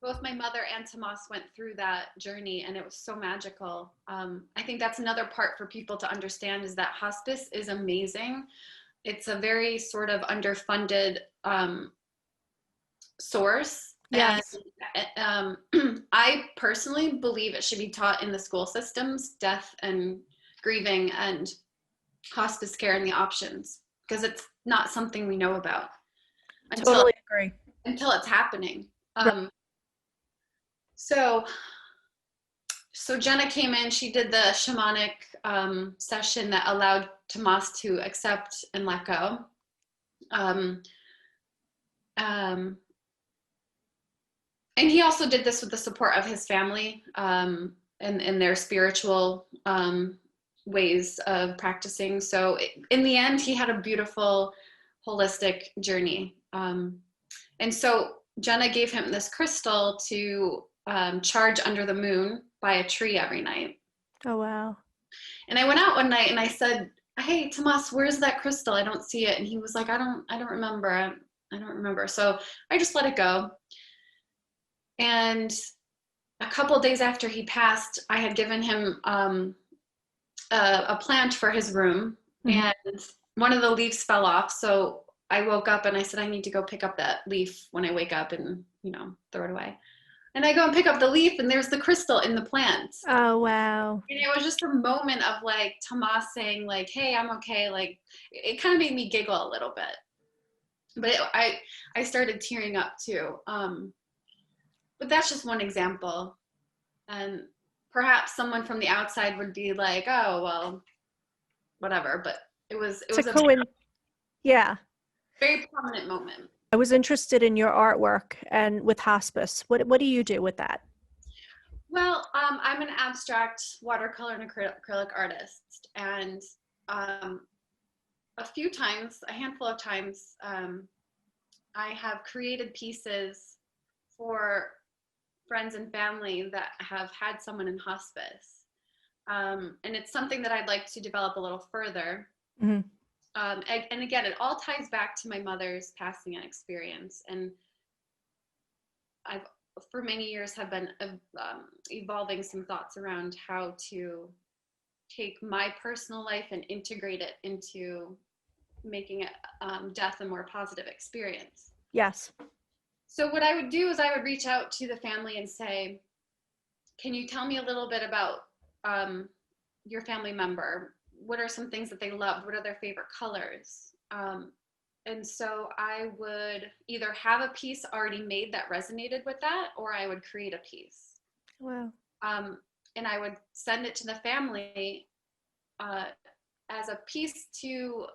Both my mother and Tomas went through that journey, and it was so magical. I think that's another part for people to understand, is that hospice is amazing. It's a very sort of underfunded source. Yes. And I personally believe it should be taught in the school systems, death and grieving and hospice care and the options, because it's not something we know about Totally agree. until it's happening. Right. So Jenna came in, she did the shamanic session that allowed Tomas to accept and let go. And he also did this with the support of his family and their spiritual ways of practicing. So in the end, he had a beautiful, holistic journey. And so Jenna gave him this crystal to charge under the moon by a tree every night. Oh, wow. And I went out one night and I said, "Hey, Tomas, where's that crystal? I don't see it." And he was like, I don't remember. I don't remember. So I just let it go. And a couple of days after he passed, I had given him a plant for his room, and one of the leaves fell off. So I woke up and I said, I need to go pick up that leaf when I wake up and, throw it away. And I go and pick up the leaf, and there's the crystal in the plant. Oh, wow. And it was just a moment of like Tomas saying like, "Hey, I'm okay." Like, it kind of made me giggle a little bit, but I started tearing up too. But that's just one example. And perhaps someone from the outside would be like, "Oh, well, whatever." But it was yeah, very prominent moment. I was interested in your artwork and with hospice. What do you do with that? Well, I'm an abstract watercolor and acrylic artist, and a handful of times, I have created pieces for friends and family that have had someone in hospice. And it's something that I'd like to develop a little further. Mm-hmm. And again, it all ties back to my mother's passing and experience. And I've, for many years, have been evolving some thoughts around how to take my personal life and integrate it into making it, death a more positive experience. Yes. So what I would do is I would reach out to the family and say, "Can you tell me a little bit about your family member? What are some things that they loved? What are their favorite colors?" And so I would either have a piece already made that resonated with that, or I would create a piece. Wow. And I would send it to the family as a piece to,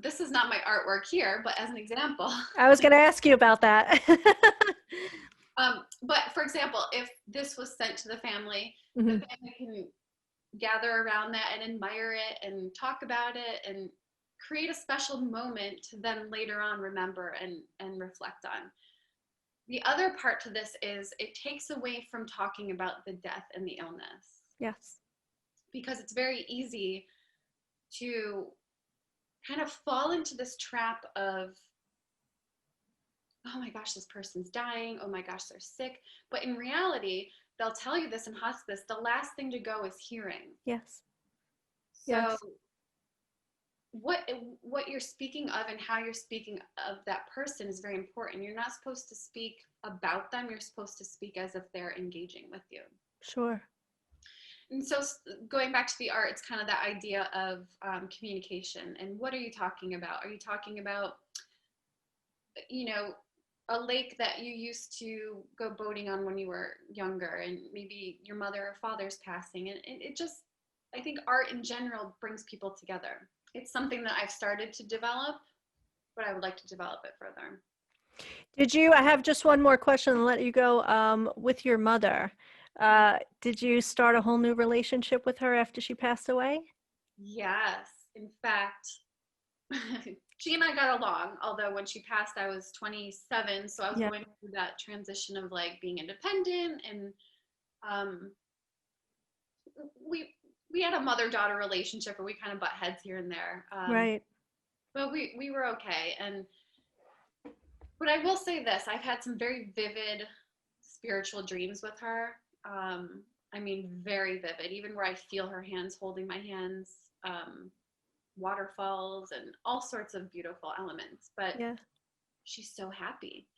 this is not my artwork here, but as an example. I was going to ask you about that. But for example, if this was sent to the family, Mm-hmm. the family can gather around that and admire it and talk about it and create a special moment to then later on remember and reflect on. The other part to this is it takes away from talking about the death and the illness. Yes. Because it's very easy to kind of fall into this trap of, oh my gosh, this person's dying. Oh my gosh, they're sick. But in reality, they'll tell you this in hospice, the last thing to go is hearing. Yes. So Yes. what you're speaking of and how you're speaking of that person is very important. You're not supposed to speak about them. You're supposed to speak as if they're engaging with you. Sure. And so going back to the art, it's kind of that idea of communication. And what are you talking about? Are you talking about, you know, a lake that you used to go boating on when you were younger, and maybe your mother or father's passing? And it just, I think art in general brings people together. It's something that I've started to develop, but I would like to develop it further. I have just one more question and let you go. With your mother, did you start a whole new relationship with her after she passed away? Yes. In fact, she and I got along, although when she passed, I was 27. So I was going through that transition of like being independent, and we had a mother-daughter relationship where we kind of butt heads here and there. Right. But we were okay. But I will say this, I've had some very vivid spiritual dreams with her. I mean, very vivid, even where I feel her hands holding my hands, waterfalls and all sorts of beautiful elements. But she's so happy.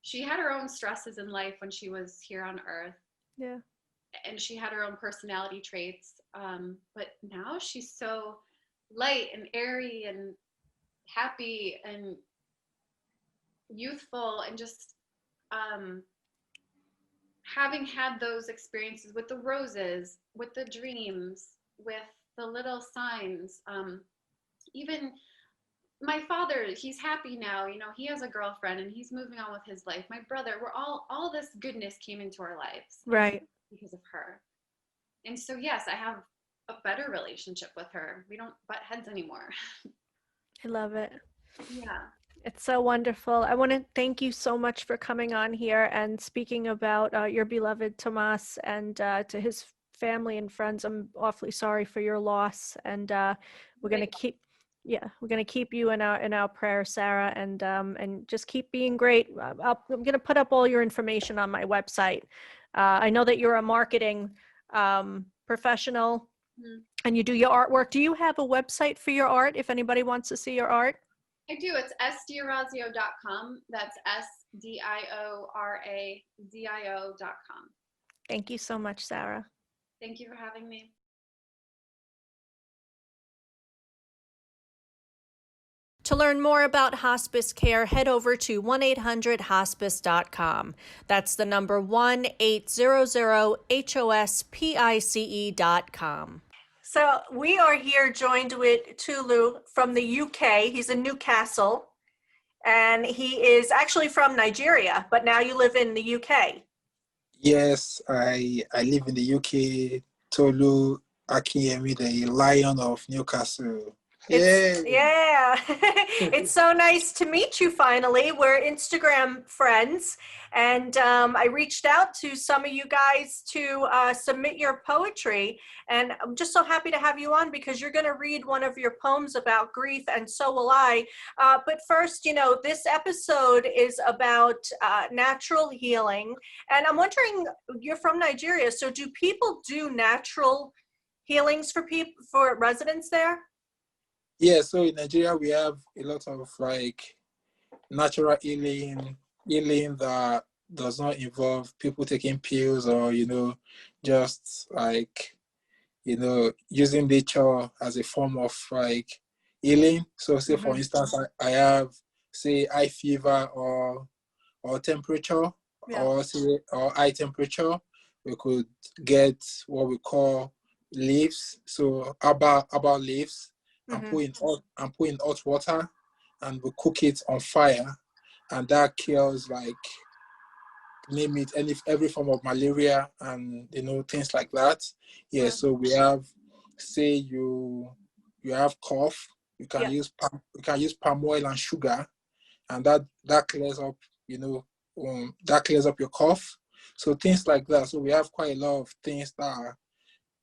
She had her own stresses in life when she was here on earth. Yeah. And she had her own personality traits. But now she's so light and airy and happy and youthful, and just having had those experiences with the roses, with the dreams, with the little signs. Even my father, he's happy now. You know, he has a girlfriend and he's moving on with his life. My brother, we're all this goodness came into our lives. Right. Because of her. And so, yes, I have a better relationship with her. We don't butt heads anymore. I love it. Yeah. It's so wonderful. I want to thank you so much for coming on here and speaking about your beloved Tomas, and to his family and friends. I'm awfully sorry for your loss, and we're going to keep you in our prayers, Sarah, and just keep being great. I'm going to put up all your information on my website. I know that you're a marketing professional, and you do your artwork. Do you have a website for your art if anybody wants to see your art? I do. It's sdiorazio.com. That's SDIORAZIO.com. Thank you so much, Sarah. Thank you for having me. To learn more about hospice care, head over to 1-800-HOSPICE.com. That's the number 1-800-HOSPICE.com. So we are here joined with Tulu from the UK. He's in Newcastle, and he is actually from Nigeria, but now you live in the UK. Yes, I live in the UK. Tolu Akinyemi, the Lion of Newcastle. Yeah. It's so nice to meet you finally. We're Instagram friends, and I reached out to some of you guys to submit your poetry, and I'm just so happy to have you on because you're going to read one of your poems about grief, and so will I. But first, this episode is about natural healing, and I'm wondering, you're from Nigeria, so do people do natural healings for residents there? Yeah, so in Nigeria we have a lot of like natural healing that does not involve people taking pills or just like using nature as a form of like healing. So say for instance I have say high fever or temperature, or high temperature, we could get what we call leaves. So herbal leaves and put in hot water, and we cook it on fire, and that kills, like, name it, every form of malaria and things like that. Yeah. So we have, say you have cough, you can use palm oil and sugar, and that clears up that clears up your cough. So things like that. So we have quite a lot of things that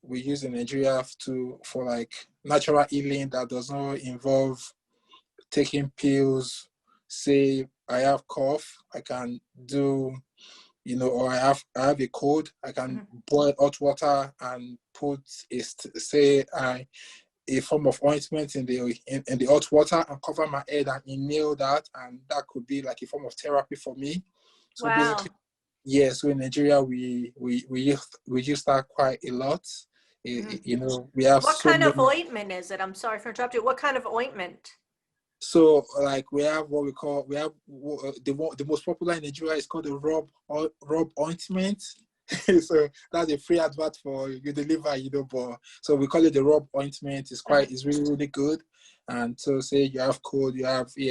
we use in Nigeria for like natural healing that does not involve taking pills. Say I have cough, I can do, or I have a cold, I can boil hot water and put a form of ointment in the hot water and cover my head and inhale that, and that could be like a form of therapy for me. So basically, yeah. So in Nigeria, we use that quite a lot. We have what kind of ointment is it? I'm sorry for interrupting. What kind of ointment? So, like, we have the most popular in Nigeria is called the rub ointment. So that's a free advert for you deliver, but so we call it the rub ointment. It's really, really good. And so say you have cold,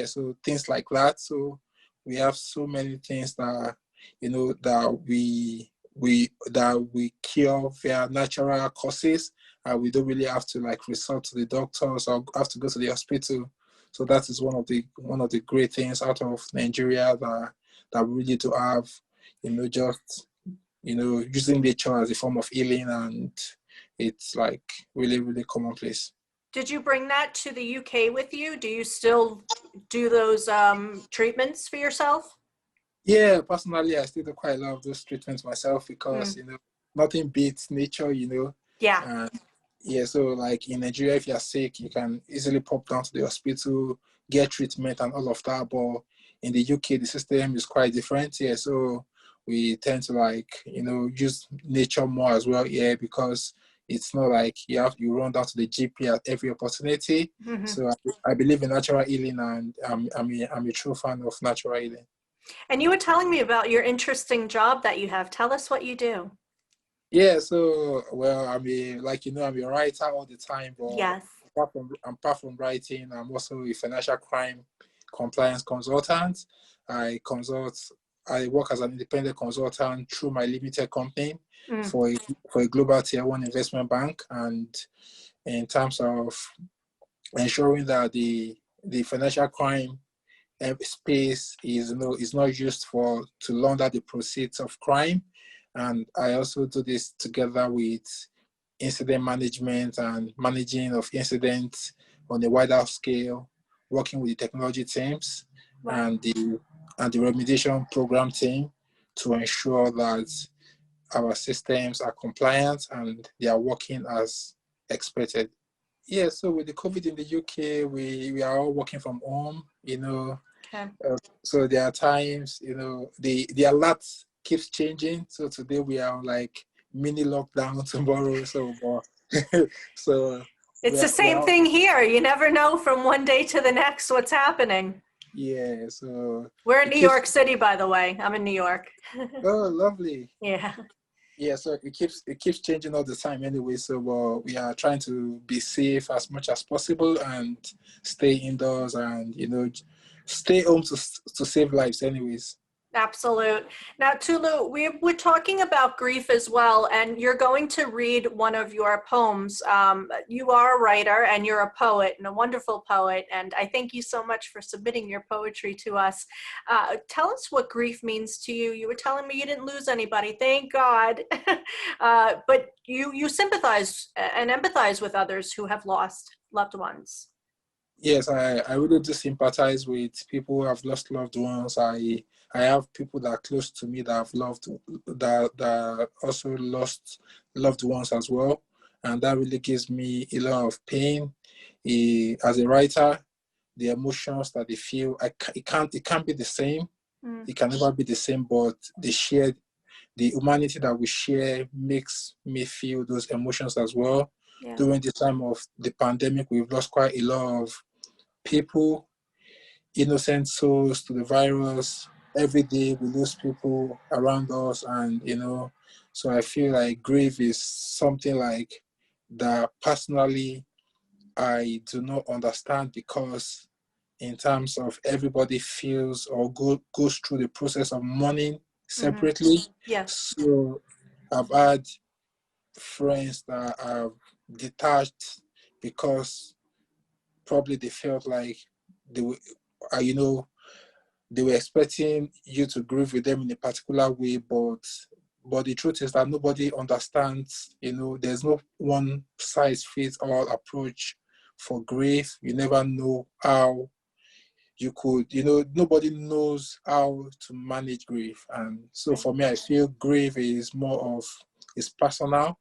so things like that. So we have so many things that that we cure via natural causes, and we don't really have to like resort to the doctors or have to go to the hospital. So that is one of the great things out of Nigeria that we really do have, just using nature as a form of healing, and it's like really, really commonplace. Did you bring that to the UK with you? Do you still do those treatments for yourself? Yeah, personally, I still do quite a lot of those treatments myself because nothing beats nature, Yeah. Yeah, so like in Nigeria, if you're sick, you can easily pop down to the hospital, get treatment and all of that. But in the UK, the system is quite different. Yeah, so we tend to like, use nature more as well. Yeah, because it's not like you run down to the GP at every opportunity. So I believe in natural healing, and I'm a true fan of natural healing. And you were telling me about your interesting job that you have. Tell us what you do. Yeah, so I'm a writer all the time, but yes, apart from writing, I'm also a financial crime compliance consultant. I work as an independent consultant through my limited company for a global tier 1 investment bank, and in terms of ensuring that the financial crime space is not used to launder the proceeds of crime. And I also do this together with incident management and managing of incidents on a wider scale, working with the technology teams and the remediation program team to ensure that our systems are compliant and they are working as expected. Yeah, so with the COVID in the UK, we are all working from home, Okay. So there are times, the alert keeps changing. So today we are on like mini lockdown tomorrow. So it's the same thing here. You never know from one day to the next what's happening. Yeah, so we're in New York City, by the way. I'm in New York. Oh, lovely. Yeah. Yeah, so it keeps changing all the time anyway. So we are trying to be safe as much as possible and stay indoors and stay home to save lives anyways. Absolute. Now, Tulu, we're talking about grief as well, and you're going to read one of your poems. You are a writer and you're a poet, and a wonderful poet, and I thank you so much for submitting your poetry to us. Tell us what grief means to you. You were telling me you didn't lose anybody, thank God, but you sympathize and empathize with others who have lost loved ones. Yes, I really do sympathize with people who have lost loved ones. I have people that are close to me that have that also lost loved ones as well, and that really gives me a lot of pain. As a writer, the emotions that they feel, it can't be the same. It can never be the same, but the humanity that we share makes me feel those emotions as well. Yeah. During the time of the pandemic, we've lost quite a lot of people, innocent souls to the virus. Every day we lose people around us, and so I feel like grief is something like that personally I do not understand, because in terms of everybody feels or goes through the process of mourning separately. Yes. So I've had friends that are detached because probably they felt like they were, they were expecting you to grieve with them in a particular way, but the truth is that nobody understands. There's no one size fits all approach for grief. You never know how you could, nobody knows how to manage grief. And so for me, I feel grief is more of, it's personal.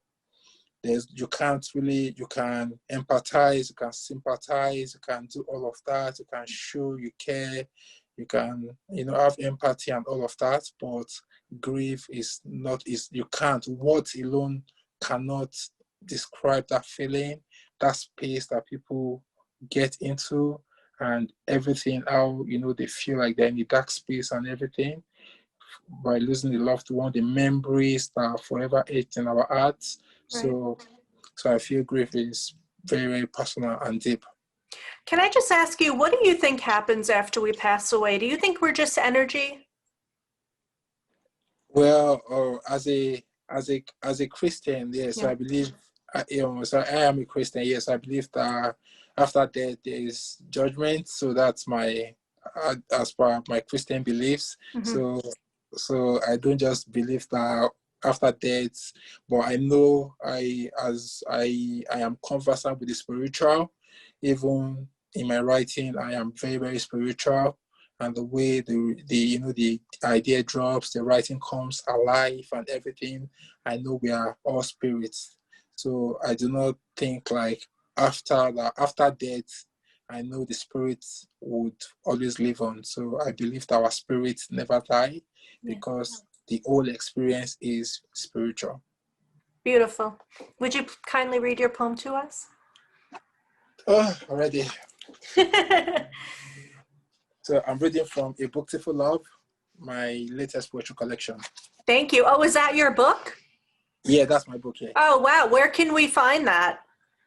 You can empathize, you can sympathize, you can do all of that, you can show you care, you can, have empathy and all of that. But grief you can't, words alone cannot describe that feeling, that space that people get into, and everything, how, they feel like they're in the dark space and everything, by losing the loved one, the memories that are forever etched in our hearts. So I feel grief is very, very personal and deep. Can I just ask you, what do you think happens after we pass away? Do you think we're just energy? Well, as a Christian, yes, I believe. So I am a Christian. Yes, I believe that after death there is judgment. So that's my, as per my Christian beliefs. So I don't just believe that after death, but I know I am conversant with the spiritual. Even in my writing, I am very, very spiritual. And the way the idea drops, the writing comes alive and everything, I know we are all spirits. So I do not think like after death, I know the spirits would always live on. So I believe that our spirits never die, because the whole experience is spiritual. Beautiful. Would you kindly read your poem to us? Oh, already. So I'm reading from A Booktiful Love, my latest poetry collection. Thank you. Oh, is that your book? Yeah, that's my book, yeah. Oh, wow. Where can we find that?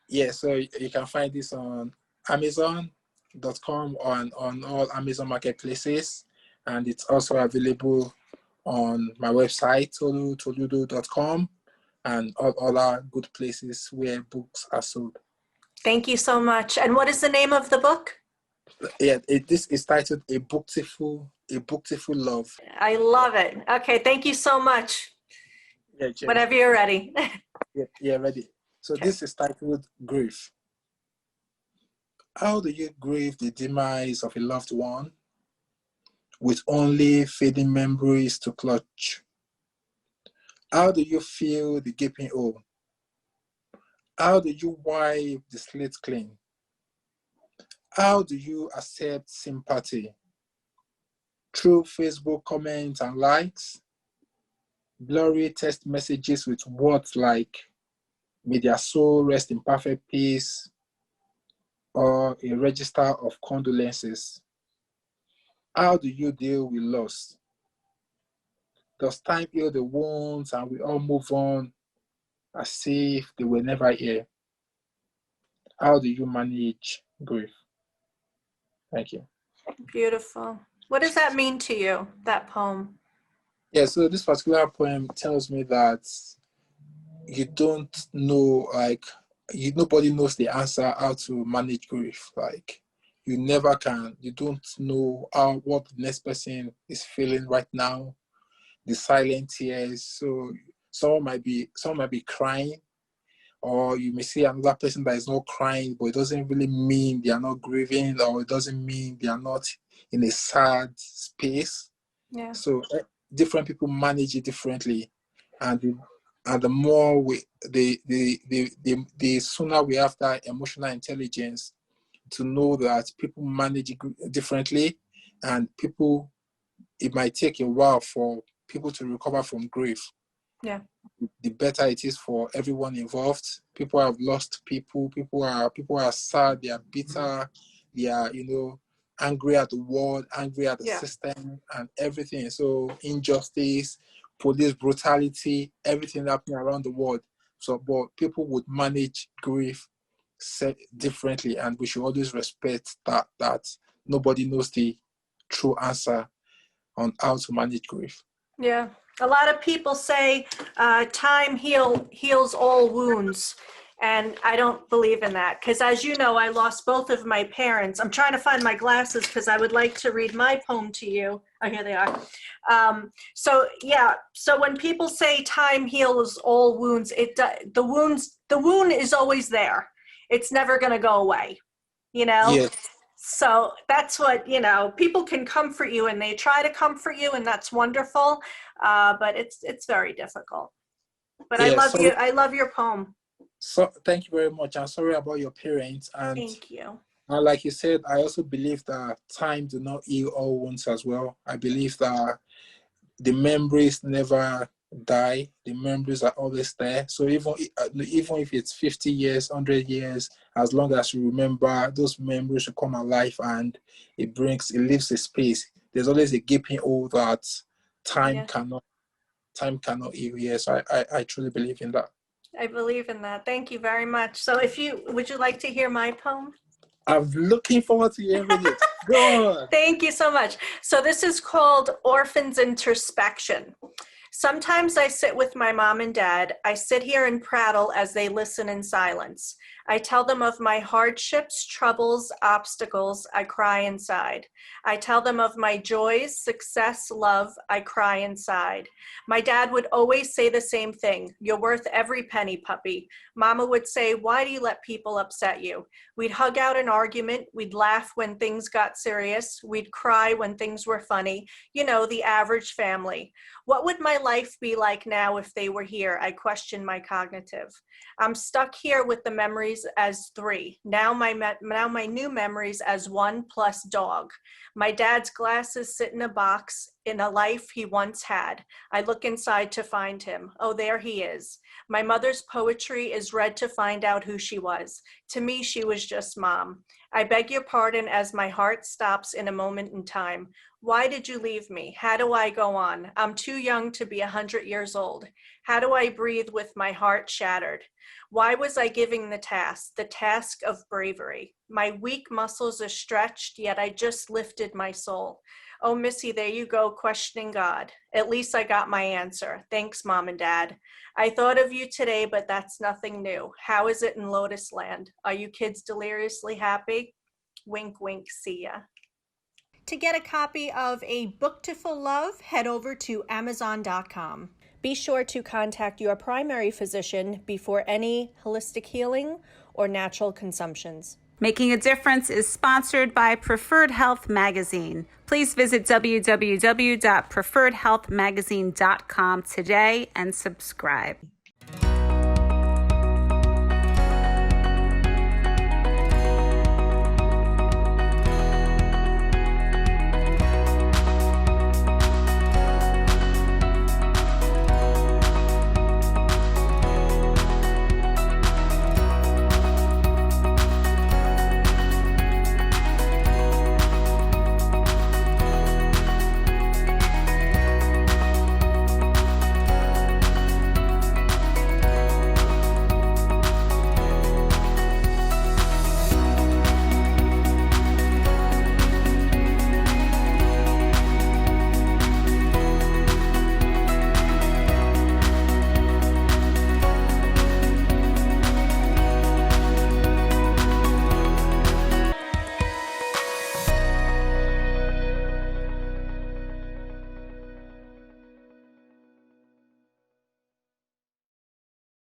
Yeah, so you can find this on Amazon.com, on all Amazon marketplaces. And it's also available on my website, toludo.com, and all other good places where books are sold. Thank you so much. And what is the name of the book? Yeah, this is titled A Booktiful Love. I love it. Okay, thank you so much. Yeah, cheers. Whenever you're ready. Yeah, ready. So This is titled Grief. How do you grieve the demise of a loved one with only fading memories to clutch? How do you feel the gaping hole? How do you wipe the slate clean? How do you accept sympathy? Through Facebook comments and likes, blurry text messages with words like, "May their soul rest in perfect peace," or a register of condolences. How do you deal with loss? Does time heal the wounds and we all move on as if they were never here? How do you manage grief? Thank you. Beautiful. What does that mean to you, that poem? Yeah, so this particular poem tells me that you don't know, nobody knows the answer how to manage grief. Like, you never can. You don't know what the next person is feeling right now, the silent tears. So someone might be crying, or you may see another person that is not crying, but it doesn't really mean they are not grieving, or it doesn't mean they are not in a sad space. Yeah. So different people manage it differently, and the more the sooner we have that emotional intelligence to know that people manage it differently, and it might take a while for people to recover from grief. Yeah. The better it is for everyone involved. People have lost people. People are sad. They are bitter. They are, angry at the world, angry at the system and everything. So injustice, police brutality, everything happening around the world. So, but people would manage grief said differently, and we should always respect that nobody knows the true answer on how to manage grief. Yeah. A lot of people say time heals all wounds. And I don't believe in that, because as you know, I lost both of my parents. I'm trying to find my glasses because I would like to read my poem to you. Oh, here they are. So when people say time heals all wounds, the wound is always there. It's never going to go away, you know? Yes. So that's what, people can comfort you and they try to comfort you, and that's wonderful. But it's very difficult. But Yeah, I love your poem. So thank you very much. I'm sorry about your parents. And Thank you. like you said, I also believe that time do not heal all wounds as well. I believe that the memories never die. The memories are always there. So even if it's 50 years, 100 years, as long as you remember, those memories will come alive, and it leaves a space. There's always a gaping hole that time cannot heal. Yes, I truly believe in that. I believe in that. Thank you very much. So would you like to hear my poem? I'm looking forward to hearing it. Go on. Thank you so much. So this is called Orphan's Introspection. Sometimes I sit with my mom and dad. I sit here and prattle as they listen in silence. I tell them of my hardships, troubles, obstacles. I cry inside. I tell them of my joys, success, love. I cry inside. My dad would always say the same thing. You're worth every penny, puppy. Mama would say, why do you let people upset you? We'd hug out an argument. We'd laugh when things got serious. We'd cry when things were funny. You know, the average family. What would my life be like now if they were here? I question my cognitive. I'm stuck here with the memories as 3. Now my new memories as 1 plus dog. My dad's glasses sit in a box in a life he once had. I look inside to find him. Oh, there he is. My mother's poetry is read to find out who she was. To me, she was just mom. I beg your pardon as my heart stops in a moment in time. Why did you leave me? How do I go on? I'm too young to be 100 years old. How do I breathe with my heart shattered? Why was I given the task of bravery? My weak muscles are stretched, yet I just lifted my soul. Oh, Missy, there you go, questioning God. At least I got my answer. Thanks, Mom and Dad. I thought of you today, but that's nothing new. How is it in Lotus Land? Are you kids deliriously happy? Wink, wink, see ya. To get a copy of A Book to Full Love, head over to Amazon.com. Be sure to contact your primary physician before any holistic healing or natural consumptions. Making a Difference is sponsored by Preferred Health Magazine. Please visit www.preferredhealthmagazine.com today and subscribe.